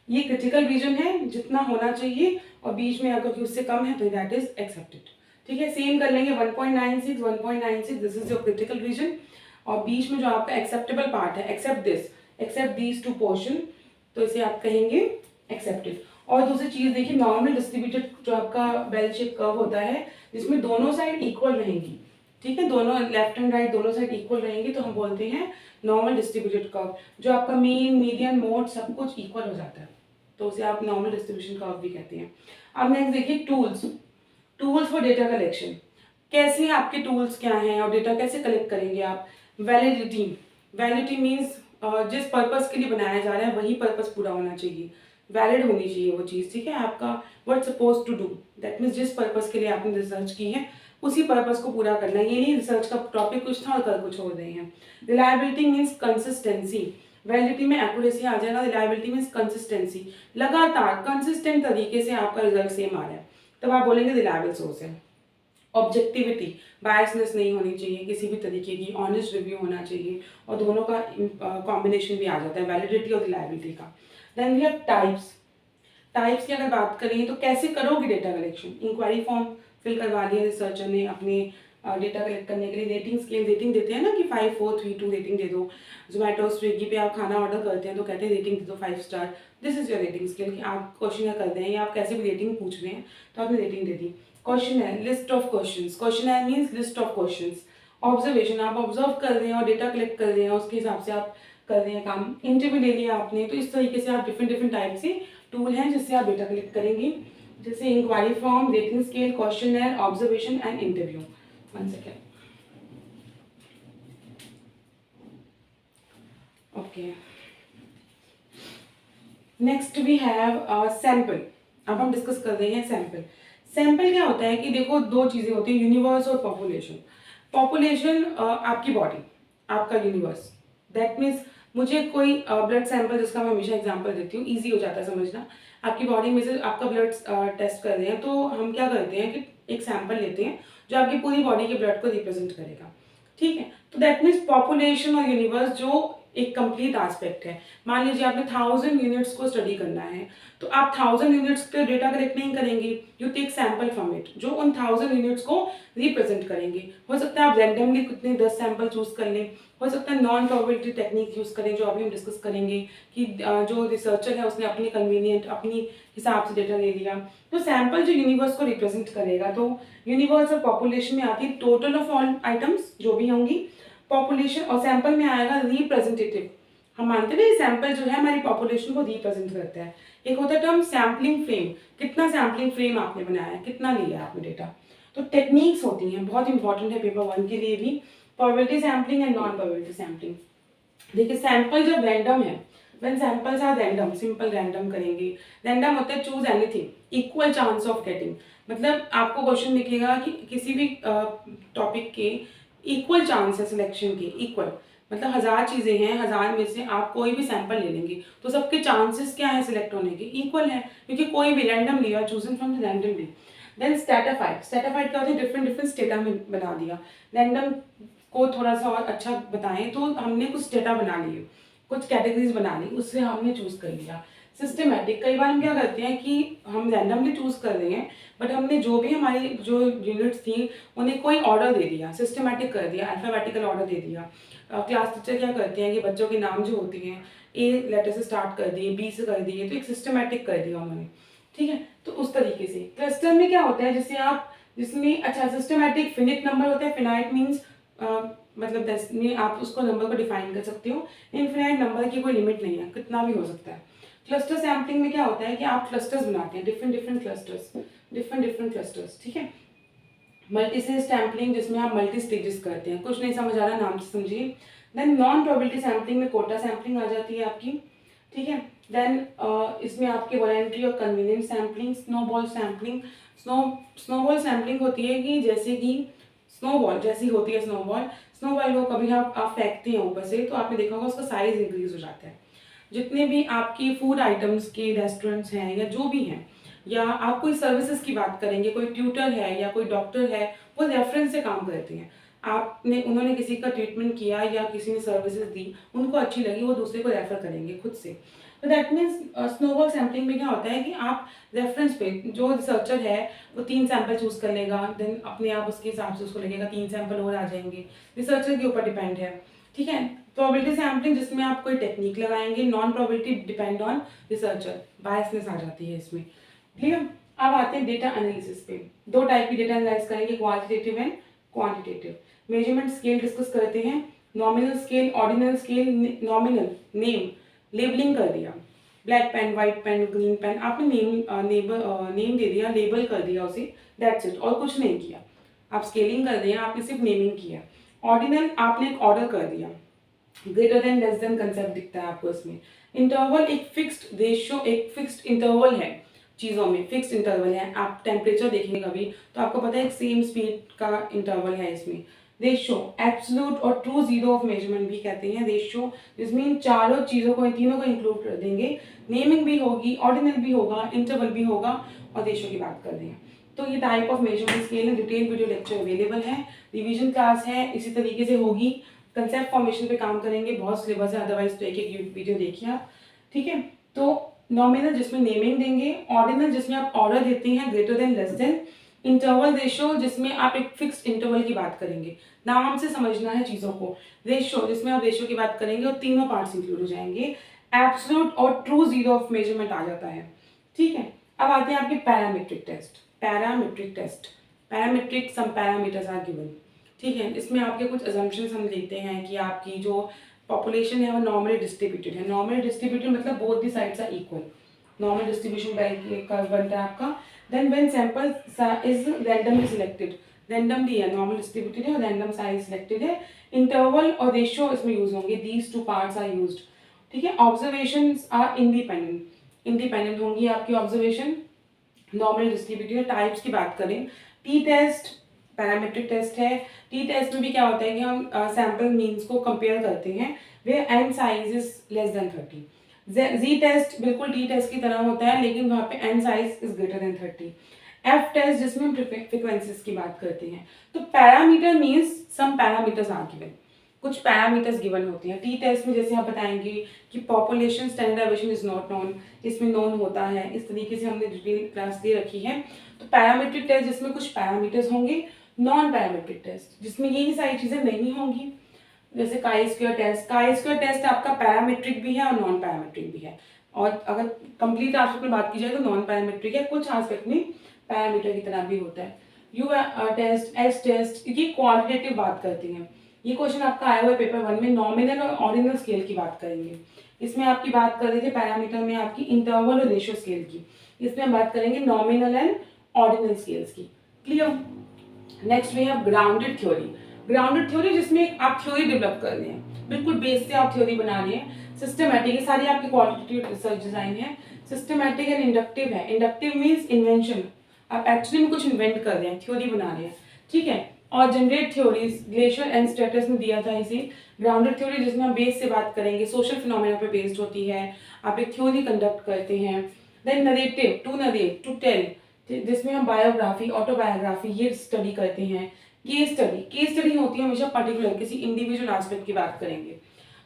A: ये क्रिटिकल रीजन है जितना होना चाहिए, और बीच में अगर उससे कम है तो दैट इज एक्सेप्टेड। ठीक है, सेम कर लेंगे 1.96, 1.96 this is your critical reason, और बीच में जो आपका एक्सेप्टेबल पार्ट है, एक्सेप्ट दीज टू पोर्शन, तो इसे आप कहेंगे एक्सेप्टेड। और दूसरी चीज देखिए, नॉर्मल डिस्ट्रीब्यूटेड जो आपका बेल शेप कर्व होता है जिसमें दोनों साइड इक्वल रहेंगी, ठीक है, दोनों लेफ्ट एंड राइट दोनों साइड इक्वल रहेंगी, तो हम बोलते हैं नॉर्मल डिस्ट्रीब्यूटेड कर्व। जो आपका मीन, मीडियन, मोड सब कुछ इक्वल हो जाता है, तो उसे आप नॉर्मल डिस्ट्रीब्यूशन कर्व भी कहते हैं। अब नेक्स्ट देखिए टूल्स फॉर डेटा कलेक्शन। कैसे आपके टूल्स क्या हैं और डेटा कैसे कलेक्ट करेंगे आप? वैलिडिटी मीन्स जिस पर्पस के लिए बनाया जा रहा है वही पर्पस पूरा होना चाहिए, वैलिड होनी चाहिए वो चीज़, ठीक है। आपका what suppose to do, that means जिस पर्पस के लिए आपने रिसर्च की है उसी पर्पस को पूरा करना है, ये नहीं रिसर्च का टॉपिक कुछ था और कल कुछ हो रहे हैं। रिलायबिलिटी मीन्स कंसिस्टेंसी, वैलिडिटी में एक्यूरेसी आ जाएगा, रिलायबिलिटी मीन्स कंसिस्टेंसी, लगातार कंसिस्टेंट तरीके से आपका रिजल्ट सेम आ रहा है, तब आप बोलेंगे रिलायबल सोर्स है। ऑब्जेक्टिविटी, बायसनेस नहीं होनी चाहिए किसी भी तरीके की, ऑनेस्ट रिव्यू होना चाहिए, और दोनों का कॉम्बिनेशन भी आ जाता है, वैलिडिटी और रिलायबिलिटी का। देन वी हैव टाइप्स की अगर बात करें तो कैसे करोगे data collection? Inquiry form fill करवा लिया रिसर्चर ने अपने डेटा कलेक्ट करने के लिए, रेटिंग स्केल रेटिंग देते हैं ना कि 5 4 3 2 रेटिंग दे दो। जोमेटो स्विगी पे आप खाना ऑर्डर करते हैं तो कहते हैं रेटिंग दे दो 5 star, this is your rating scale, कि आप क्वेश्चन कर रहे हैं या आप कैसे भी रेटिंग पूछ रहे हैं तो आपने रेटिंग दे दी। क्वेश्चन है लिस्ट ऑफ क्वेश्चंस, क्वेश्चन है means list of questions. Observation, आप ऑब्जर्व कर रहे हैं और डेटा कलेक्ट कर रहे हैं, उसके हिसाब से आप कर रहे हैं काम। इंटरव्यू ले लिया आपने, तो इस तरीके से आप डिफरेंट टाइप से टूल हैं जिससे आप डेटा कलेक्ट करेंगे, जैसे inquiry form, rating scale, questionnaire, observation and interview. One second, okay. Next we have sample. अब हम डिस्कस कर रहे हैं सैंपल। सैंपल क्या होता है कि देखो दो चीजें होती हैं, यूनिवर्स और पॉपुलेशन। पॉपुलेशन आपकी बॉडी, आपका यूनिवर्स, दैट मीन्स मुझे कोई ब्लड सैंपल, जिसका मैं हमेशा एग्जांपल देती हूँ, इजी हो जाता है समझना। आपकी बॉडी में से आपका ब्लड टेस्ट कर रहे हैं, तो हम क्या करते हैं कि एक सैंपल लेते हैं जो आपकी पूरी बॉडी के ब्लड को रिप्रेजेंट करेगा, ठीक है। तो दैट मीन्स पॉपुलेशन और यूनिवर्स जो एक कंप्लीट एस्पेक्ट है। मान लीजिए आपने 1000 यूनिट्स को स्टडी करना है, तो आप 1000 यूनिट्स पे डेटा कलेक्ट नहीं करेंगे, you take sample from it जो उन 1000 यूनिट्स को रिप्रेजेंट करेंगे। हो सकता है आप रैंडमली कितने 10 सैंपल चूज कर लें, हो सकता है नॉन प्रोबेबिलिटी टेक्निक यूज करें, जो अभी हम डिस्कस करेंगे कि जो रिसर्चर है उसने अपनी कन्वीनियंट अपनी हिसाब से डेटा ले लिया। तो सैंपल जो यूनिवर्स को रिप्रेजेंट करेगा, तो यूनिवर्स और पॉपुलेशन में आती है टोटल ऑफ ऑल आइटम्स जो भी होंगी, पॉपुलेशन, और सैंपल में आएगा रिप्रेजेंटेटिव। हम मानते हैं सैंपल जो है हमारी पॉपुलेशन को रिप्रेजेंट करता है। एक होता है टर्म सैम्पलिंग फ्रेम, कितना सैम्पलिंग फ्रेम आपने बनाया है, कितना लिया है आपने डेटा। तो टेक्निक्स होती हैं, बहुत इंपॉर्टेंट है पेपर 1 के लिए भी, probability sampling and non probability sampling. देखिए सैंपल जब रैंडम है, when samples are random, simple random करेंगे। रैंडम होता है choose anything, equal chance of getting, मतलब आपको क्वेश्चन लिखेगा कि किसी भी टॉपिक के इक्वल चांस है सिलेक्शन के, इक्वल मतलब 1000 चीजें हैं, 1000 में से आप कोई भी सैंपल ले लेंगे तो सबके चांसेस क्या है सिलेक्ट होने के, इक्वल है, क्योंकि कोई भी रैंडम लिया, chosen from the randomly. Then stratified क्या होता है, डिफरेंट स्टेटा में बना दिया। रैंडम को थोड़ा सा और अच्छा बताएं तो हमने कुछ स्टेटा बना लिए, कुछ कैटेगरीज बना ली, उससे हमने चूज कर लिया। सिस्टमैटिक, कई बार हम क्या करते हैं कि हम रैंडमली चूज कर रहे हैं, बट हमने जो भी हमारी जो यूनिट्स थी उन्हें कोई ऑर्डर दे दिया, सिस्टमैटिक कर दिया, अल्फाबेटिकल ऑर्डर दे दिया। क्लास टीचर क्या करते हैं कि बच्चों के नाम जो होते हैं ए लेटर से स्टार्ट कर दिए, बी से कर दिए, तो एक सिस्टमैटिक कर दिया उन्होंने, ठीक है। तो उस तरीके से क्लस्टर में क्या होता है, जैसे आप जिसमें अच्छा सिस्टमैटिक फिनिट नंबर होता है, फिनाइट मीन्स मतलब 10 में आप उसको नंबर को डिफाइन कर सकते हो, इनफिनाइट नंबर की कोई लिमिट नहीं है, कितना भी हो सकता है। क्लस्टर सैम्पलिंग में क्या होता है कि आप क्लस्टर्स बनाते हैं, डिफरेंट क्लस्टर्स, ठीक है। मल्टी स्टेज सैम्पलिंग जिसमें आप मल्टी स्टेजेस करते हैं, कुछ नहीं समझ आ रहा नाम से समझिए। देन नॉन प्रोबेबिलिटी सैम्पलिंग में कोटा सैम्पलिंग आ जाती है आपकी, ठीक है। देन इसमें आपके वॉलंटरी और convenient sampling, snowball sampling. Snowball sampling होती है कि जैसे कि स्नोबॉल जैसी होती है, स्नोबॉल को कभी आप फेंकते हैं ऊपर से, तो आपने देखा होगा उसका साइज इंक्रीज हो जाता है। जितने भी आपकी फूड आइटम्स के रेस्टोरेंट्स हैं या जो भी हैं, या आप कोई सर्विसेज की बात करेंगे, कोई ट्यूटर है या कोई डॉक्टर है, वो रेफरेंस से काम करते हैं। आपने उन्होंने किसी का ट्रीटमेंट किया या किसी ने सर्विसेज दी, उनको अच्छी लगी, वो दूसरे को रेफर करेंगे खुद से। तो दैट मीन्स स्नोबॉल सैम्पलिंग में क्या होता है कि आप रेफरेंस पे जो रिसर्चर है वो 3 सैंपल चूज कर लेगा, देन अपने आप उसके हिसाब से उसको लगेगा 3 सैंपल और आ जाएंगे, रिसर्चर के ऊपर डिपेंड है। ठीक है, प्रोबेबिलिटी सैम्पलिंग जिसमें आप कोई टेक्निक लगाएंगे, non probability depend on researcher, biasness आ जाती है इसमें। क्लियर। अब आते हैं डेटा एनालिसिस पे। 2 टाइप की डेटा एनालाइज करेंगे, qualitative and quantitative. Measurement scale discuss करते हैं, nominal scale, ordinal scale, nominal, name, labelling कर दिया, black pen, white pen, green pen, आपने नेम दे दिया, लेबल कर दिया उसे, दैट्स इट, और कुछ नहीं किया। आप स्केलिंग कर दिया, आपने सिर्फ नेमिंग किया। ऑर्डिनल, आपने एक ऑर्डर कर दिया, greater than less than concept दिखता है आपको इसमें। इंटरवल, एक फिक्स्ड रेशियो, एक फिक्स्ड इंटरवल है चीज़ों में, फिक्स्ड इंटरवल है। आप टेम्परेचर देखेंगे कभी तो आपको पता है एक सेम स्पीड का इंटरवल है इसमें। रेशियो, एब्सोल्यूट और ट्रू जीरो ऑफ मेजरमेंट भी कहते हैं रेशियो, जिसमें इन चारों चीज़ों को, इन तीनों को इंक्लूड कर देंगे। नेमिंग भी होगी, ऑर्डिनल भी होगा, इंटरवल भी होगा और रेशियो की बात कर रहे हैं। तो ये टाइप ऑफ मेजरमेंट स्केल है। डिटेल वीडियो लेक्चर अवेलेबल है, रिवीजन क्लास है, इसी तरीके से होगी। कंसेप्ट फॉर्मेशन पे काम करेंगे, बहुत सिलेबस है, अदरवाइज तो एक एक वीडियो देखिए आप। ठीक है, तो नॉमिनल जिसमें नेमिंग देंगे, ऑर्डिनल जिसमें आप ऑर्डर देते हैं, greater than less than, interval ratio जिसमें आप एक फिक्स्ड इंटरवल की बात करेंगे, नाम से समझना है चीज़ों को। रेशियो जिसमें आप रेशियो की बात करेंगे और तीनों पार्ट्स इंक्लूड हो जाएंगे। एब्सोल्यूट और ट्रू जीरो ऑफ मेजरमेंट आ जाता है। ठीक है, अब आते हैं आपके parametric test. Parametric test, parametric some parameters are given. ठीक है, इसमें आपके कुछ अजम्पशंस हम लेते हैं कि आपकी जो पॉपुलेशन है वो नॉर्मली डिस्ट्रीब्यूटेड है। नॉर्मली डिस्ट्रीब्यूटेड मतलब both the sides are equal, normal distribution का बनता है आपका। Then when sample is randomly selected, randomly है, नॉर्मल डिस्ट्रीब्यूटेड है और रैंडम साइज सिलेक्टेड है। इंटरवल और रेशियो इसमें यूज होंगे, दीज 2 पार्ट्स आर यूज्ड। ठीक है, ऑब्जर्वेशंस आर इंडिपेंडेंट, इंडिपेंडेंट होंगी आपकी ऑब्जर्वेशन, नॉर्मल डिस्ट्रीब्यूटेड। टाइप्स की बात करें, टी टेस्ट पैरामीट्रिक टेस्ट है। टी टेस्ट में भी क्या होता है कि हम सैंपल मीन्स को कंपेयर करते हैं, where n size is less than 30। Z test बिल्कुल टी टेस्ट की तरह होता है, लेकिन वहाँ पे n size is greater than 30। F test जिसमें हम फ्रिक्वेंसीज की बात करते हैं। तो parameter means some parameters are given, कुछ पैरामीटर्स गिवन होते हैं। टी टेस्ट में जैसे आप बताएंगे कि population standardization is not known, इसमें नोन होता है, इस तरीके से हमने डिटेल क्लास दे रखी है। तो पैरामीट्रिक टेस्ट जिसमें कुछ पैरामीटर्स होंगे। नॉन पैरामीट्रिक टेस्ट जिसमें यही सारी चीज़ें नहीं होंगी, जैसे chi square test. Chi square test आपका पैरामीट्रिक भी है और नॉन पैरामीट्रिक भी है, और अगर कंप्लीट आस्पेक्ट में बात की जाए तो नॉन पैरामीट्रिक है, कुछ आस्पेक्ट में पैरामीटर की तरह भी होता है। यू टेस्ट, एस टेस्ट, ये क्वालिटेटिव बात करते हैं। ये क्वेश्चन आपका आया हुआ है पेपर 1 में। नॉमिनल और ऑर्डिनल स्केल की बात करेंगे, इसमें आपकी बात कर रहे थे पैरामीटर में आपकी इंटरवल और रेशियो स्केल की, इसमें हम बात करेंगे नॉमिनल एंड ऑर्डिनल स्केल्स की। क्लियर। नेक्स्ट वे है ग्राउंडेड थ्योरी। ग्राउंडेड थ्योरी जिसमें आप थ्योरी डेवलप कर रहे हैं, बिल्कुल बेस से आप थ्योरी बना रहे हैं। सिस्टमैटिक, ये सारी आपकी क्वालिटेटिव रिसर्च डिजाइन है। सिस्टमैटिक एंड इंडक्टिव है। इंडक्टिव मीन्स इन्वेंशन, आप एक्चुअली में कुछ इन्वेंट कर रहे हैं, थ्योरी बना रहे हैं। ठीक है, और generate theories, glacier and status ने दिया था इसे। ग्राउंडेड थ्योरी जिसमें हम बेस से बात करेंगे, सोशल फिनोमेना पे बेस्ड होती है, आप एक थ्योरी कंडक्ट करते हैं। Then narrative, to narrate, to tell, जिसमें हम बायोग्राफी, ऑटोबायोग्राफी ये स्टडी करते हैं। केस स्टडी, केस स्टडी होती है हमेशा पर्टिकुलर किसी इंडिविजुअल एस्पेक्ट की बात करेंगे,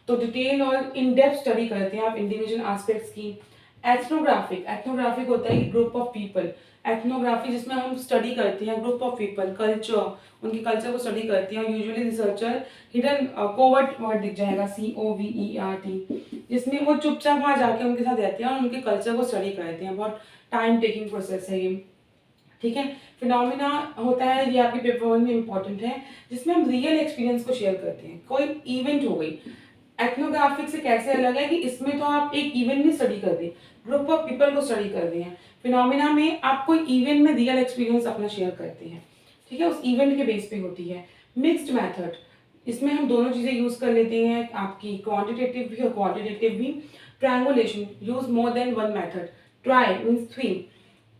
A: तो डिटेल और इन डेप्थ स्टडी करते हैं आप इंडिविजुअल एस्पेक्ट्स की। एथनोग्राफिक, एथनोग्राफिक होता है ग्रुप ऑफ पीपल। एथनोग्राफी जिसमें हम स्टडी करते हैं ग्रुप ऑफ पीपल, कल्चर, उनके कल्चर को स्टडी करते हैं। और usually researcher hidden covert word दिख जाएगा, COVERT, जिसमें वो चुपचाप वहाँ जाके उनके साथ रहते हैं और उनके कल्चर को स्टडी करते हैं। बहुत टाइम टेकिंग प्रोसेस है ये। ठीक है, फिनोमिना होता है, ये आपके पेपर 1 में इंपॉर्टेंट है, जिसमें हम रियल एक्सपीरियंस को शेयर करते हैं। कोई इवेंट हो गई, एथनोग्राफिक से कैसे अलग है कि इसमें तो आप एक इवेंट नहीं स्टडी कर रहे, ग्रुप ऑफ पीपल को स्टडी कर रहे हैं। फिनोमिना में आप कोई इवेंट में रियल एक्सपीरियंस अपना शेयर करते हैं। ठीक है, उस इवेंट के बेस पे होती है। मिक्स्ड मेथड, इसमें हम दोनों चीज़ें यूज़ कर लेते हैं, आपकी क्वांटिटेटिव भी और क्वालिटेटिव भी। Triangulation, use more than one method. Try means 3।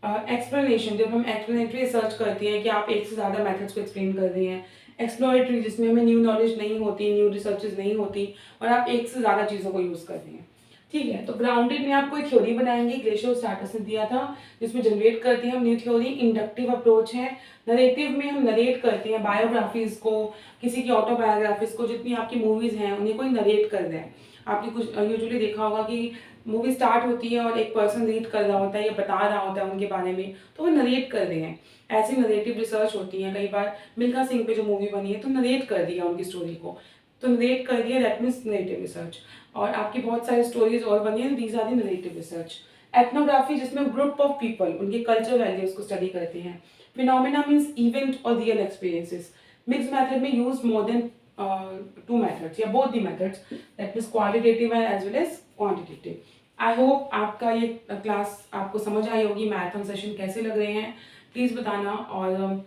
A: Explanation, जब हम एक्सप्लेनेटरी रिसर्च करते हैं कि आप एक से ज़्यादा मेथड्स को एक्सप्लेन कर रहे हैं। एक्सप्लोरेटरी, जिसमें हमें न्यू नॉलेज नहीं होती, न्यू रिसर्चेज नहीं होती और आप एक से ज़्यादा चीज़ों को यूज़ कर रहे हैं। ठीक है, तो ग्राउंडेड में आप कोई थ्योरी बनाएंगे, ग्लेशियर स्टार्टस ने दिया था, जिसमें जनरेट करते हैं हम न्यू थ्योरी। इंडक्टिव अप्रोच है। नरेटिव में हम नरेट करते हैं बायोग्राफीज को, किसी की ऑटोबायोग्राफीज को, जितनी आपकी मूवीज़ हैं उन्हें कोई नरेट कर रहे हैं। आपने कुछ यूजुअली देखा होगा कि मूवी स्टार्ट होती है और एक पर्सन रीड कर रहा होता है या बता रहा होता है उनके बारे में, तो वो नरेट कर रहे हैं। ऐसी नरेटिव रिसर्च होती है। कई बार मिल्खा सिंह पे जो मूवी बनी है तो नरेट कर दिया उनकी स्टोरी को, तो नरेट कर दिया, दैट मीन्स नरेटिव रिसर्च। और आपकी बहुत सारी स्टोरीज और बनी है, these are the narrative research. Ethnography, जिसमें ग्रुप ऑफ पीपल उनके कल्चर वैल्यूज को स्टडी करते हैं। फिनोमेना मीन्स इवेंट और रियल एक्सपीरियंसेस। मिक्स मेथड में use more than two methods या both the methods, that means qualitative as well as quantitative. I hope आपका ये क्लास आपको समझ आई होगी। मैराथन सेशन कैसे लग रहे हैं प्लीज़ बताना, और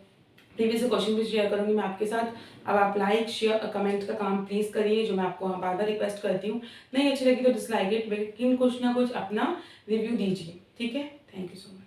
A: प्रीवियस क्वेश्चन भी शेयर करूंगी मैं आपके साथ। अब आप लाइक शेयर कमेंट का काम प्लीज़ करिए, जो मैं आपको बार बार रिक्वेस्ट करती हूँ। नहीं अच्छी लगी तो डिसलाइक इट, लेकिन कुछ ना कुछ अपना रिव्यू दीजिए, ठीक है। Thank you so much.